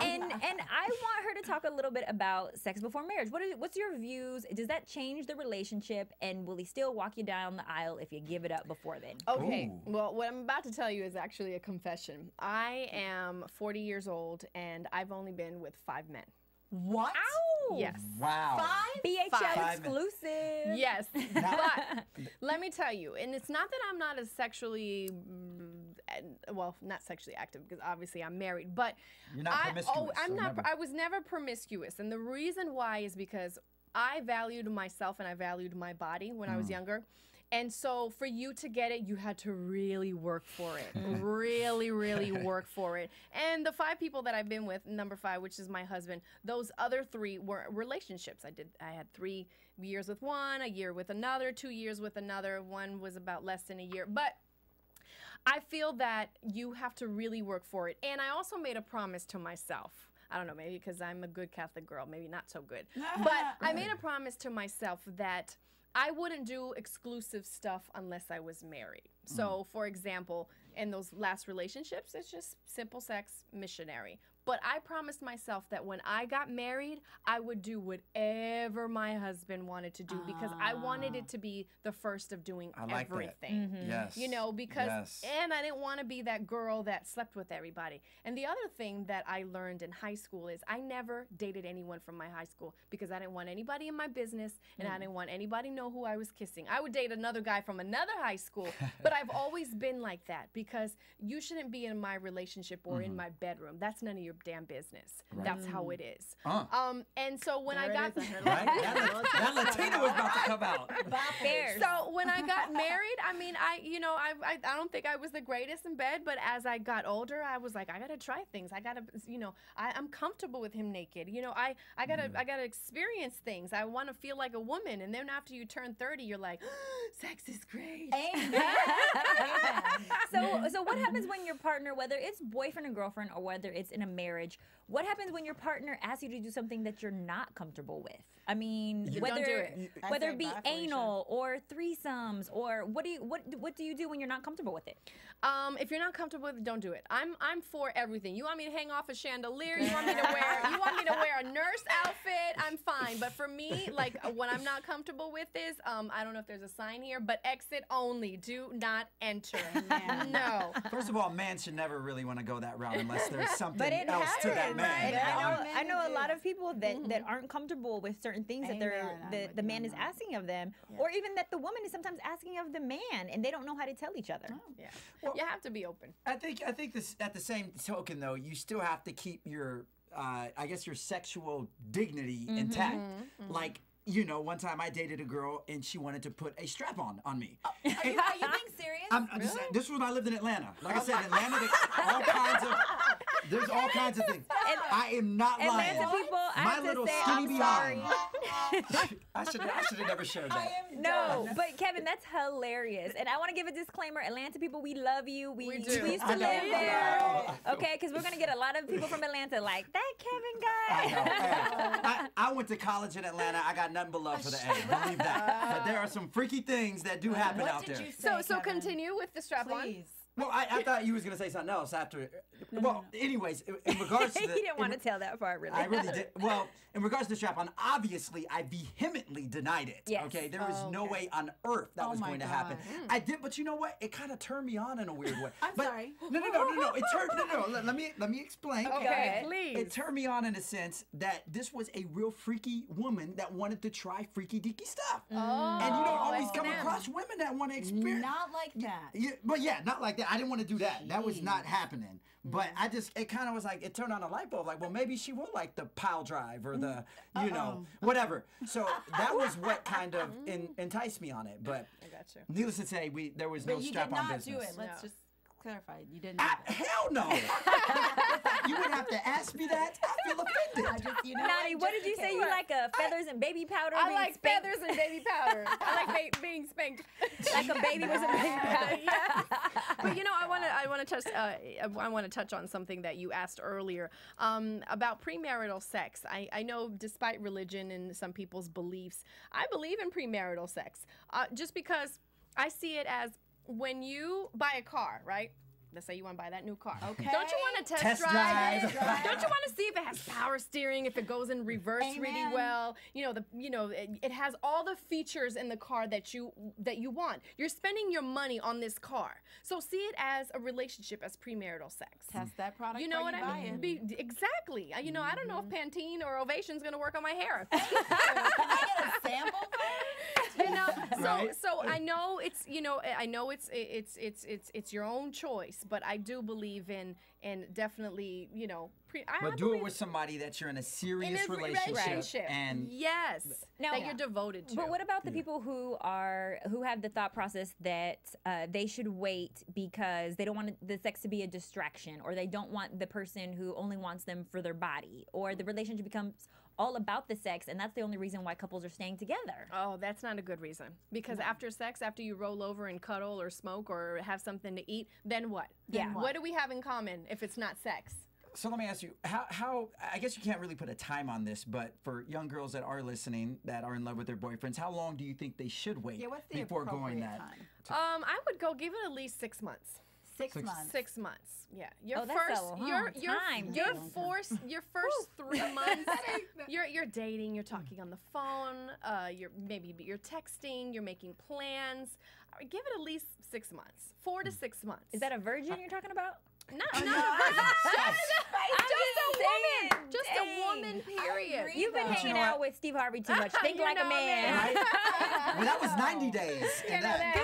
and I want her to talk a little bit about sex before marriage. What's your views? Does that change the relationship, and will he still walk you down the aisle if you give it up before then? Okay, Ooh. well, what I'm about to tell you is actually a confession. I am 40 years old, and I've only been with 5 men. What? Ow! Yes. Wow. BHL Five. exclusive. Yes, but let me tell you, and it's not that I'm not as sexually, well, not sexually active because obviously I'm married, but You're not promiscuous. I'm so not. remember. I was never promiscuous, and the reason why is because I valued myself and I valued my body when I was younger. And so for you to get it, you had to really work for it. Really, really work for it. And the 5 people that I've been with, number 5, which is my husband, those other 3 were relationships. I had 3 years with one, a year with another, 2 years with another. One was about less than a year. But I feel that you have to really work for it. And I also made a promise to myself. I don't know, maybe because I'm a good Catholic girl, maybe not so good. But I made a promise to myself that I wouldn't do exclusive stuff unless I was married. So, for example, in those last relationships, it's just simple sex, missionary. But I promised myself that when I got married, I would do whatever my husband wanted to do because I wanted it to be the first of doing I like everything. that. Yes. You know, because, Yes. and I didn't want to be that girl that slept with everybody. And the other thing that I learned in high school is I never dated anyone from my high school because I didn't want anybody in my business and I didn't want anybody to know who I was kissing. I would date another guy from another high school, but I've always been like that because you shouldn't be in my relationship or in my bedroom. That's none of your damn business. Right. That's how it is. Uh. And so when There I it got is, I heard Right? That Latina was about to come out. So when I got married, I mean, I don't think I was the greatest in bed, but as I got older, I was like, I gotta try things. I gotta, I'm comfortable with him naked. I gotta experience things. I want to feel like a woman. And then after you turn 30, you're like, sex is great. So what happens when your partner, whether it's boyfriend and girlfriend or whether it's in a marriage, what happens when your partner asks you to do something that you're not comfortable with? I mean, Don't do it. whether it be anal or threesomes or what do you do when you're not comfortable with it? If you're not comfortable with it, don't do it. I'm for everything. You want me to hang off a chandelier? You want me to wear a nurse outfit? I'm fine. But for me, like what I'm not comfortable with is I don't know if there's a sign here, but exit only. Do not enter. No. First of all, man should never really want to go that route unless there's something But it else to that happens, man. right? I know a lot of people that aren't comfortable with certain things that the man is asking of them, or even that the woman is sometimes asking of the man, and they don't know how to tell each other. Yeah. Well, you have to be open. I think this at the same token though, you still have to keep your I guess your sexual dignity intact. Like, one time I dated a girl and she wanted to put a strap on me. Are you being serious? This was when I lived in Atlanta. Like I said, Atlanta, there's all kinds of things. I am not lying. Atlanta people, I My have little to say, skinny I'm behind. sorry. I should have never shared that. No, but Kevin, that's hilarious. And I want to give a disclaimer. Atlanta people, we love you. We used to live there. Okay, because we're going to get a lot of people from Atlanta like, that Kevin guy. I went to college in Atlanta. I got nothing but love for the A. Believe that. But there are some freaky things that do happen out there. So continue with the strap on. Well, I thought you was going to say something else after. Anyways, in regards to he didn't want to tell that part, really. I really did. Well, in regards to the strap on, obviously, I vehemently denied it. Yes. Okay, there was no way on earth that was going to happen. I did, but you know what? It kind of turned me on in a weird way. I'm sorry. No. It turned. No. Let me explain. Okay, please. It turned me on in a sense that this was a real freaky woman that wanted to try freaky deaky stuff. And you don't always come across women that want to experience. Not like that. Yeah, but not like that. I didn't want to do that. That was not happening. But it kind of was like, it turned on a light bulb. Like, well, maybe she will like the pile drive or the, whatever. So that was what kind of enticed me on it. But I got you. Needless to say, there was no strap-on business. You did not do it. Let's just clarify. You didn't do that. Hell no. You would have to ask me that. I feel offended. Nani, what did you say? You like feathers and baby powder? I like feathers and baby powder. I like being spanked like a baby with some baby powder. Yeah. But I want to touch on something that you asked earlier about premarital sex. I know, despite religion and some people's beliefs, I believe in premarital sex. Just because I see it as when you buy a car, right? Let's say you want to buy that new car. Okay. Don't you want to Test drive drive. it? Don't you want to see if it has power steering, if it goes in reverse really Amen. well? It has all the features in the car that you want. You're spending your money on this car, so see it as a relationship, as premarital sex. Test that product. You know what before I you mean? buy it. Exactly. I don't know if Pantene or Ovation's gonna work on my hair. Can I get a sample? So I know it's your own choice, but I do believe in definitely But do it with somebody that you're in a serious relationship, and yes, Now, that you're devoted to. But what about the people who have the thought process that they should wait because they don't want the sex to be a distraction, or they don't want the person who only wants them for their body, or the relationship becomes all about the sex, and that's the only reason why couples are staying together? Oh, that's not a good reason. Because after sex, after you roll over and cuddle or smoke or have something to eat, then what? Yeah. What do we have in common if it's not sex? So let me ask you, how I guess you can't really put a time on this, but for young girls that are listening, that are in love with their boyfriends, how long do you think they should wait What's the before going appropriate that? time? I would go give it at least 6 months. 6 months. 6 months. Yeah. That's a long time. Your first 3 months. You're dating. You're talking on the phone. You're texting. You're making plans. Give it at least 6 months. 4 to 6 months. Is that a virgin you're talking about? Not a virgin. Just a woman. Period. You've been hanging out with Steve Harvey too much. Think like a man. Right? Well, that was 90 days. And that,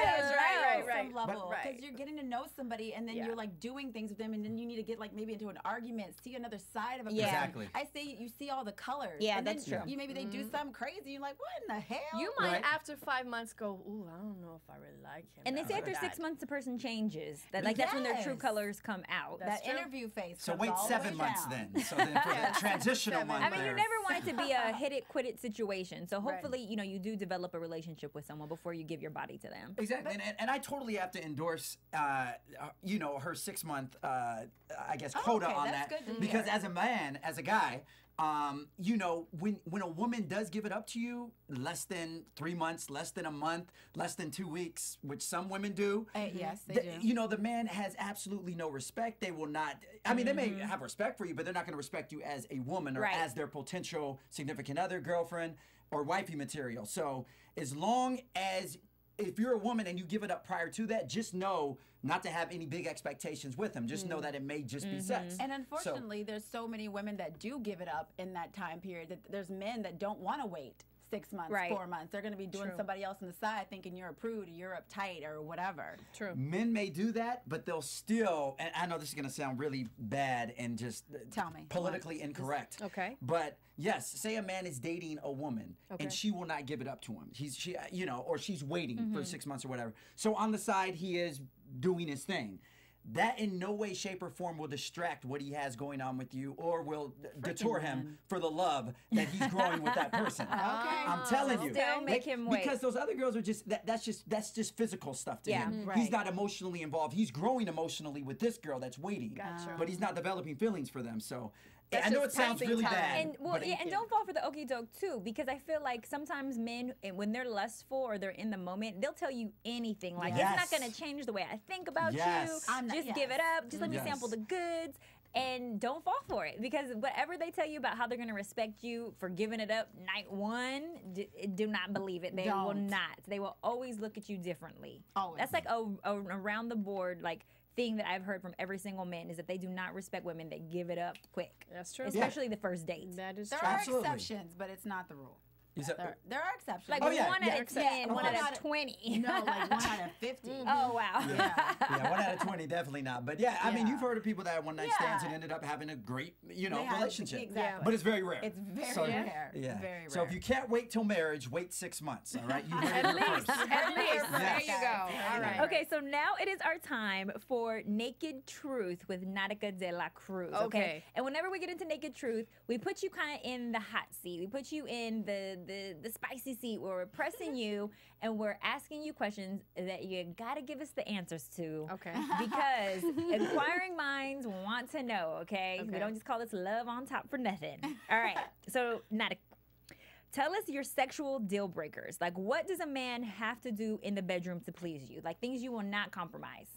Some level, because you're getting to know somebody, and then you're like doing things with them, and then you need to get like maybe into an argument, see another side of a person. Exactly. I say you see all the colors. Yeah, and that's then true. You maybe they do something crazy. You're like, what in the hell? You might after 5 months go, ooh, I don't know if I really like him. And they say after 6 months the person changes. That's when their true colors come out. That interview phase. so comes wait all the 7 way months down. then. So then for the transitional month I mean, you there. never want it to be a hit it, quit it situation. So hopefully, you do develop a relationship with someone before you give your body to them. Exactly, and I totally have to endorse, her 6 month, I guess, quota on that's that, good to because hear. as a man, as a guy, when a woman does give it up to you, less than 3 months, less than a month, less than 2 weeks, which some women do. Yes, they do. The man has absolutely no respect. They will not. I mean, they may have respect for you, but they're not going to respect you as a woman or as their potential significant other, girlfriend, or wifey material. So as long as if you're a woman and you give it up prior to that, just know not to have any big expectations with him. Just know that it may just be sex. And unfortunately, there's so many women that do give it up in that time period. That there's men that don't want to wait 6 months, 4 months. They're going to be doing somebody else on the side, thinking you're a prude or you're uptight or whatever. True. Men may do that, but they'll still, and I know this is going to sound really bad and just Tell me. politically incorrect. Okay. But yes, say a man is dating a woman and she will not give it up to him. Or she's waiting for 6 months or whatever. So on the side, he is doing his thing. That in no way, shape, or form will distract what he has going on with you, or will detour him for the love that he's growing with that person. I'm telling you. Still make him wait. Because those other girls are just that's just physical stuff to him. Right. He's not emotionally involved. He's growing emotionally with this girl that's waiting. Gotcha. But he's not developing feelings for them. So That's I know it just sounds passing really time. bad. And don't fall for the okie doke too, because I feel like sometimes men, when they're lustful or they're in the moment, they'll tell you anything. Like, it's not going to change the way I think about you. Just give it up. Just let me sample the goods. And don't fall for it, because whatever they tell you about how they're going to respect you for giving it up night one, do not believe it. They will not. They will always look at you differently. Always. That's like a around the board, thing that I've heard from every single man, is that they do not respect women that give it up quick. That's true. Especially the first date. That is There true. are exceptions, but it's not the rule. There are exceptions. Like 1 out of 10, 1 out of 20. No, like 1 out of 50. Oh, wow. Yeah, 1 out of 20, definitely not. But I mean, you've heard of people that had one night stands and ended up having a great, relationship. Exactly. But it's very rare. It's very rare. Yeah. Very rare. So if you can't wait till marriage, wait 6 months. All right. You heard it here first. At least. There you go. All right. Okay, so now it is our time for Naked Truth with Nautica de la Cruz. Okay. And whenever we get into Naked Truth, we put you kind of in the hot seat. We put you in the spicy seat where we're pressing you and we're asking you questions that you gotta give us the answers to. Okay. Because inquiring minds want to know, okay? We don't just call this love on top for nothing. All right. So, Nautica, tell us your sexual deal breakers. Like, what does a man have to do in the bedroom to please you? Like, things you will not compromise.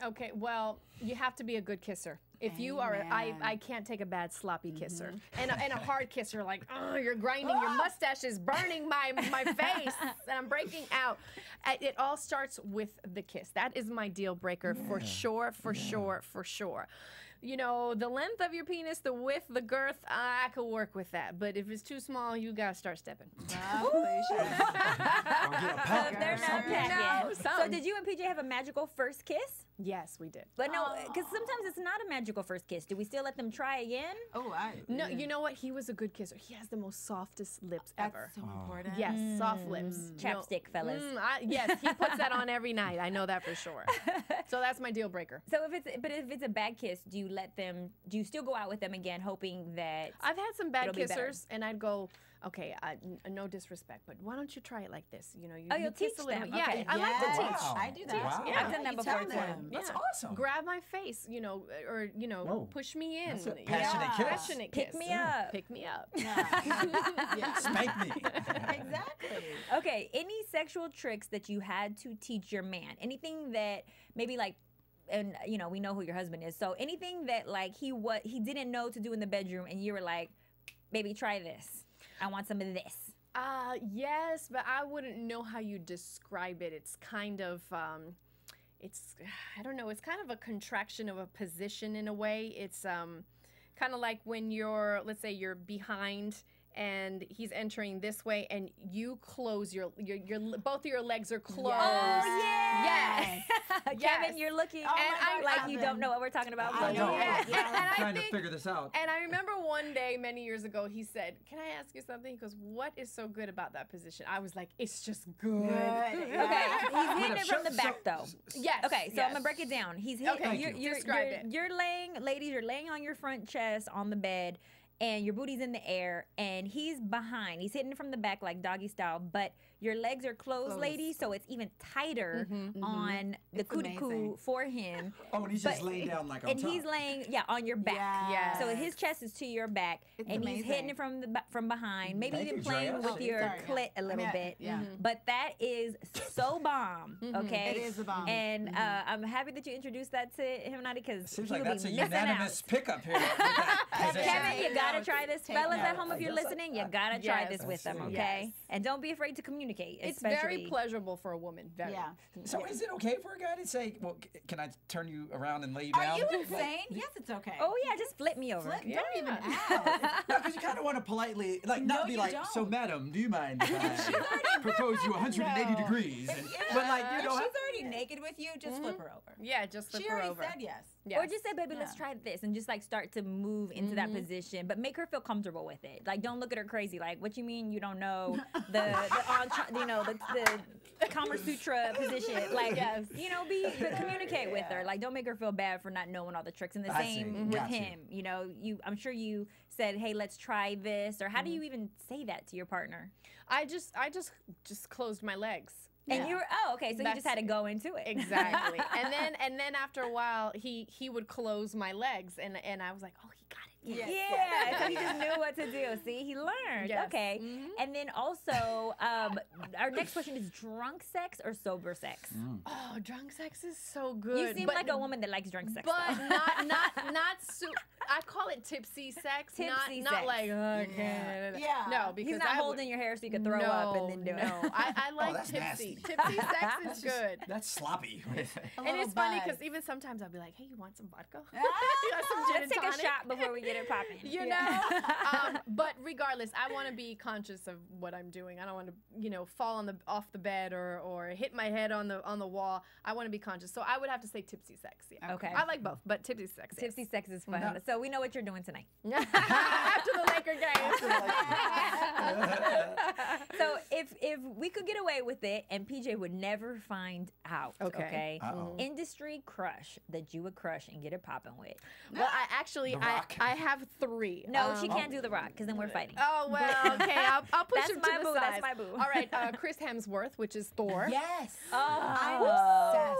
Okay, well, you have to be a good kisser. If you are, I can't take a bad sloppy kisser. And a hard kisser, like, oh, you're grinding, your mustache is burning my face, and I'm breaking out. It all starts with the kiss. That is my deal breaker for sure, for sure. You know, the length of your penis, the width, the girth, I could work with that. But if it's too small, you gotta start stepping. They're not packing. So did you and PJ have a magical first kiss? Yes, we did. But no, because sometimes it's not a magical first kiss. Do we still let them try again? No, you know what? He was a good kisser. He has the most softest lips ever. So important. Yes, soft lips. Chapstick, fellas. Yes, he puts that on every night. I know that for sure. So that's my deal breaker. So if it's a bad kiss, do you still go out with them again, hoping that I've had some bad it'll be better? kissers, and I'd go, okay, no disrespect, but why don't you try it like this? You know, you'll kiss teach a little them. bit. Okay. Yeah, I like to teach. Wow. I do that. Wow. Yeah. I've done that before too. That's awesome. Grab my face, you know, or push me in. That's a passionate kiss. Passionate Pick kiss. me up. Pick me up. Spank me. Exactly. Okay, any sexual tricks that you had to teach your man? Anything that maybe like, and you know, we know who your husband is. So anything that like he didn't know to do in the bedroom, and you were like, baby, try this. I want some of this. Yes, but I wouldn't know how you describe it. It's kind of, I don't know, it's kind of a contraction of a position in a way. It's kind of like when let's say you're behind and he's entering this way and you close your both of your legs are closed. Oh, yeah. Yes. Kevin, you're looking like you don't know what we're talking about. I know. And I'm trying to figure this out. And I remember one day many years ago, he said, "Can I ask you something?" He goes, "What is so good about that position?" I was like, "It's just good." Okay, he's hitting it from the back though. Yes. Okay, so I'm gonna break it down. He's hitting. Okay, describe it. You're laying, ladies. You're laying on your front chest on the bed, and your booty's in the air, and he's behind. He's hitting from the back like doggy style, but your legs are closed, ladies, so it's even tighter on the coo for him. Oh, and he's just laying down like on and top. he's laying, on your back. Yes. So his chest is to your back, and he's hitting it from behind. Maybe Thank even you, playing Drea. with your clit a little bit. But that is so bomb. Okay, It is a bomb. And I'm happy that you introduced that to him, Nadi, because Seems he like will that's a be missing unanimous out. pickup here. With that position. Kevin, you gotta try this. Take Fellas at notes. home, if you're I guess listening, you gotta try this with them, Yes. okay? And don't be afraid to communicate. It's especially very pleasurable for a woman. Very. Yeah. So is it okay for a guy to say, well, can I turn you around and lay you Are down? you insane? Yes, it's okay. Oh yeah, just flip me over. Don't even ask. No, because you kind of want to politely, like, No, not be you like, don't. so madam, do you mind if I propose you 180 degrees? And, but like, you If know, she's already naked with you, just flip her over. Yeah, just flip She her already over. said yes. Or just say, baby, let's try this, and just like start to move into that position, but make her feel comfortable with it. Like, don't look at her crazy. Like, what you mean you don't know the Kama Sutra position? Like, communicate with her. Like, don't make her feel bad for not knowing all the tricks. And the same with him. You know, I'm sure you said, hey, let's try this, or how do you even say that to your partner? I just closed my legs. And you were okay, so you just had to go into it. Exactly. and then after a while he would close my legs and I was like, oh, he got it. Yeah, so he just knew what to do. See, he learned. Yes. Okay. And then also, our next question is drunk sex or sober sex? Oh, drunk sex is so good. You seem like a woman that likes drunk sex. But not I call it tipsy sex. Tipsy not sex. like okay. Yeah. No, because he's not holding your hair so you can throw up and then do it. No, I like that's tipsy. nasty. Tipsy sex is good. that's sloppy. And it's funny because even sometimes I'll be like, hey, you want some vodka? Some gin Let's and take tonic? a shot before we get it popping. You know? But regardless, I want to be conscious of what I'm doing. I don't want to, fall off the bed or hit my head on the wall. I want to be conscious. So I would have to say tipsy sex. Yeah. Okay. I like both, but tipsy sex. yes. Tipsy sex is fun. So we know what you're doing tonight. After the Laker game. So if we could get away with it and PJ would never find out, okay? Industry crush that you would crush and get it popping with. Well, I have 3. No, she can't do The Rock because then we're fighting. Oh, well, okay. I'll push That's him my to boo, the that's side. my boo. All right, Chris Hemsworth, which is Thor. Yes. Oh. I'm obsessed.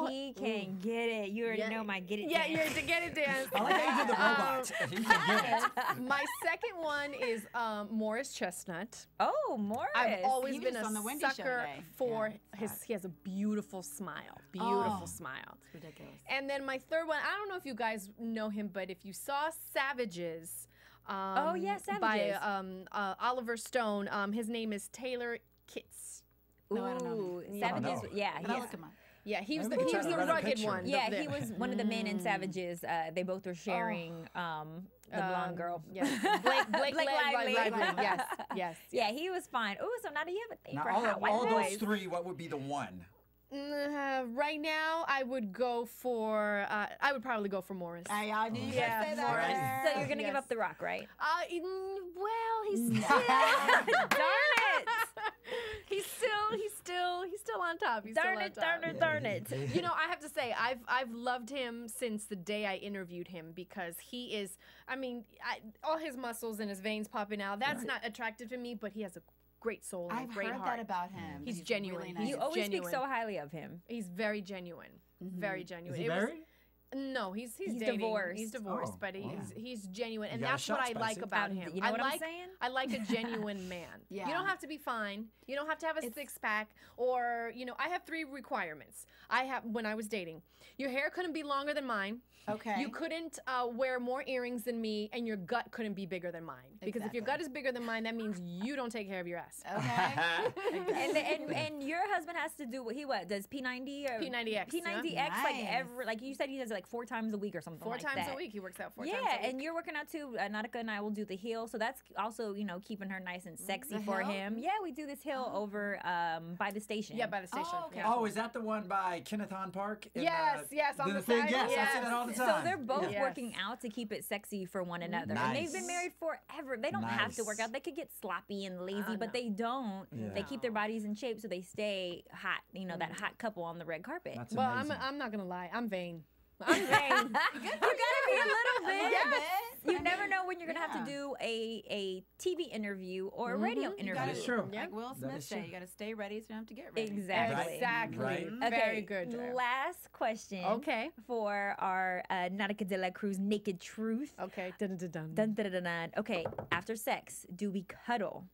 He can get it. You already know my get it Yeah, dance. you're to get it dance. I like how you did the robot. He can get it. My second one is Morris Chestnut. Oh, Morris. I've always He was been just a on the Wendy Show sucker today. for Yeah, his. He has a beautiful smile. Beautiful smile. It's ridiculous. And then my third one, I don't know if you guys know him, but if you saw Savages, Oh, yeah, by Savages. Oliver Stone, his name is Taylor Kitts. No, I don't know. Ooh, I don't Savages. know. Yeah, But I'll he's- look him up. Yeah, he was Maybe the try to run a rugged picture. one. Yeah, he was one of the men in Savages. They both were sharing the blonde girl. Yes, Blake Lively. Yes, yes. Yeah, he was fine. Ooh, so now do you have a thing Now, for all, hot of, white all boys? those three, what would be the one? Right now, I would go for. I would probably go for Morris. I knew you Yeah, would say that. Morris. So you're gonna give up the rock, right? Well, he's still. Darn it! He's still on top. He's Darn still it! on top. Darn it! Darn it! You know, I have to say, I've loved him since the day I interviewed him because he is. I mean, all his muscles and his veins popping out. That's not attractive to me, but he has a great soul and I've a great heard heart. that about him. He's genuine. Really nice. You always genuine. speak so highly of him. He's very genuine. Very genuine. Is he It was- married? No, he's He's dating. divorced. He's divorced, Oh, but wow. he's genuine, and got a that's what shot, I like Spicy. about him. You know what I'm like, saying? I like a genuine man. Yeah. You don't have to be fine. You don't have to have a six pack, or I have 3 requirements. When I was dating, your hair couldn't be longer than mine. Okay. You couldn't wear more earrings than me, and your gut couldn't be bigger than mine. Because if your gut is bigger than mine, that means you don't take care of your ass. Okay. and your husband has to do what does P90 or P90X, P90X Nice. like you said he does it like 4 times a week or something 4 like times that. a week. He works out 4 Yeah, times a week. and you're working out too. Nautica and I will do the heel, so that's also keeping her nice and sexy The for hill? him. Yeah, we do this hill over by the station. Yeah, by the station. okay. Yeah. Oh, is that the one by Kennethon Park? in, Yes, on the thing? side, Yes, I yes. see that all the So time. they're both Yes. working out to keep it sexy for one another. And they've been Nice. married forever. They don't have to work Nice. out. They could get sloppy and lazy, No. but they don't. Yeah. They keep their bodies in shape so they stay hot, that hot couple on the red carpet. That's Well, amazing. I'm not gonna lie. I'm vain. I'm vain. You gotta be a little bit. Yes. You never know when you're gonna have to do a TV interview or a radio interview. That is true. Like Will That Smith is said, true. you got to stay ready so you don't have to get ready. Exactly. Exactly. Right. Okay, Very good. Joe. last question. Okay. For our Nautica de la Cruz Naked Truth. Okay. Dun, dun, dun. Dun, dun, dun, dun. Okay, after sex, do we cuddle?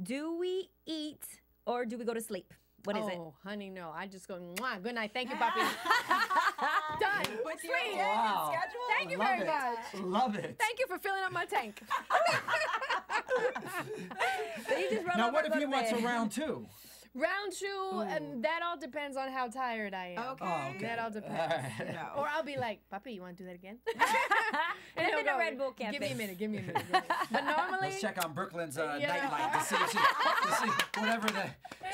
Do we eat? Or do we go to sleep? What is it? Oh, honey, no. I just go, mwah, good night. Thank you, Poppy. Done. What's your Sweet. Wow. schedule? Thank you Love very it. much. Love it. Thank you for filling up my tank. So you just roll Now, over what and if go he to wants a bed. round 2? Round 2, and that all depends on how tired I am. Okay. Oh, okay. That all depends. All right. No. Or I'll be like, Papi, you want to do that again? And he'll then a go, Red Bull Give me a campus. minute, give me a minute. But normally, Let's check on Brooklyn's Yeah. nightlight to see if she, whatever the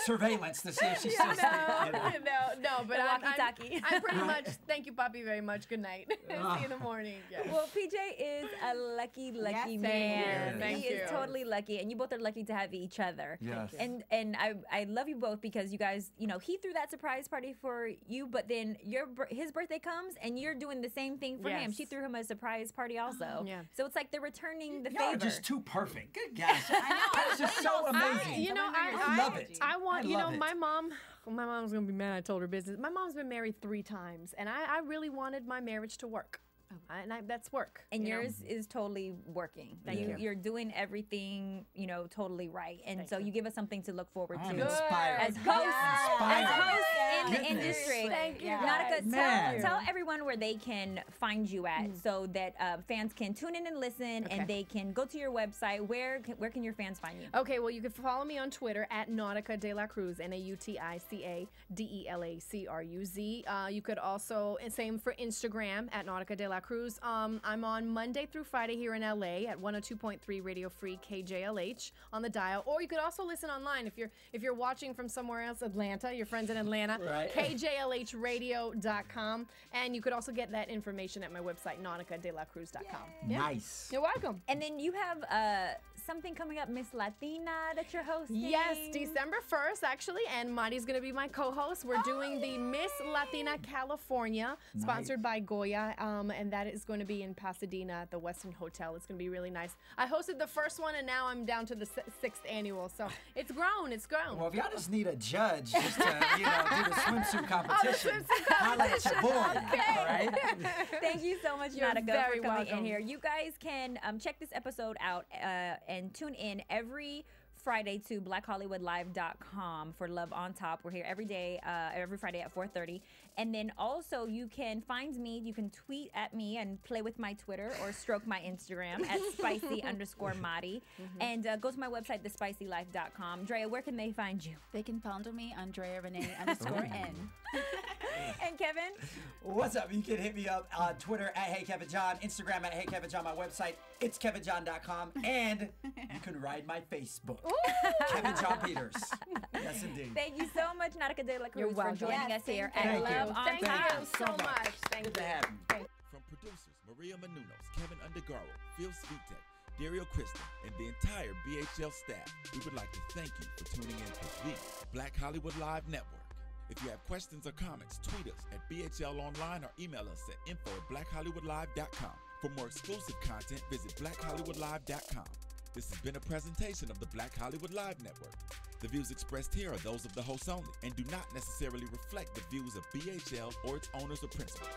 surveillance to see if she's still asleep. you know. no, but The I'm walkie-talkie. I'm pretty much, thank you, Papi, very much. Good night. See you in the morning. Yeah. Well, PJ is a lucky Yes, man. thank you. Thank He is you. totally lucky, and you both are lucky to have each other. Yes. And I love you both because you guys, he threw that surprise party for you, but then his birthday comes and you're doing the same thing for him. Yes. She threw him a surprise party also. Yeah. So it's like they're returning the Y'all are favor. just too perfect. Good gosh. That's just so amazing. You know, I love it. I want, I love it. my mom's gonna be mad I told her business. My mom's been married 3 times, and I really wanted my marriage to work. And that's work. And you know? yours is totally working. Thank you. You're doing everything, totally right. And so you give us something to look forward I'm to. inspired. As hosts, Inspired. as hosts in the Goodness. industry. Thank you, Nautica, Man. tell everyone where they can find you at so that fans can tune in and listen and they can go to your website. Where can your fans find you? Okay, well, you can follow me on Twitter at Nautica de la Cruz, Nautica DeLaCruz. You could also, and same for Instagram at Nautica de la Cruz. I'm on Monday through Friday here in LA at 102.3 Radio Free KJLH on the dial. Or you could also listen online if you're watching from somewhere else, Atlanta, your friends in Atlanta, Right. KJLHradio.com. And you could also get that information at my website, nauticadelacruz.com. Yeah. Nice. You're welcome. And then you have something coming up, Miss Latina, that you're hosting. Yes, December 1st, actually, and Mari's going to be my co-host. We're doing the Miss Latina California, sponsored by Goya, and that is going to be in Pasadena at the Westin Hotel. It's going to be really nice. I hosted the first one, and now I'm down to the 6th annual, so it's grown. It's grown. Well, if y'all just need a judge just to, do the swimsuit competition, holla at your boy. Okay. All right? Thank you so much, You're Nautica, very for coming in welcome. here. You guys can check this episode out and tune in every Friday to blackhollywoodlive.com for Love on Top. We're here every day, every Friday at 4:30. And then also you can find me, you can tweet at me and play with my Twitter or stroke my Instagram at spicy_Madi. And go to my website, thespicylife.com. Drea, where can they find you? They can follow me, Andrea Renee_N. And Kevin? What's up? You can hit me up on Twitter at HeyKevinJohn, Instagram at HeyKevinJohn, my website, it's kevinjohn.com, and you can ride my Facebook, Kevin John Peters. Yes, indeed. Thank you so much, Nautica de la Cruz, for welcome. joining us here at Thank you. Love on Thank Top. you so much. Thank Good to you. have you. From producers Maria Menounos, Kevin Undergaro, Phil Svitek, Dario Kristen, and the entire BHL staff, we would like to thank you for tuning in to the Black Hollywood Live Network. If you have questions or comments, tweet us at BHL Online or email us at info@blackhollywoodlive.com. For more exclusive content, visit blackhollywoodlive.com. This has been a presentation of the Black Hollywood Live Network. The views expressed here are those of the hosts only and do not necessarily reflect the views of BHL or its owners or principals.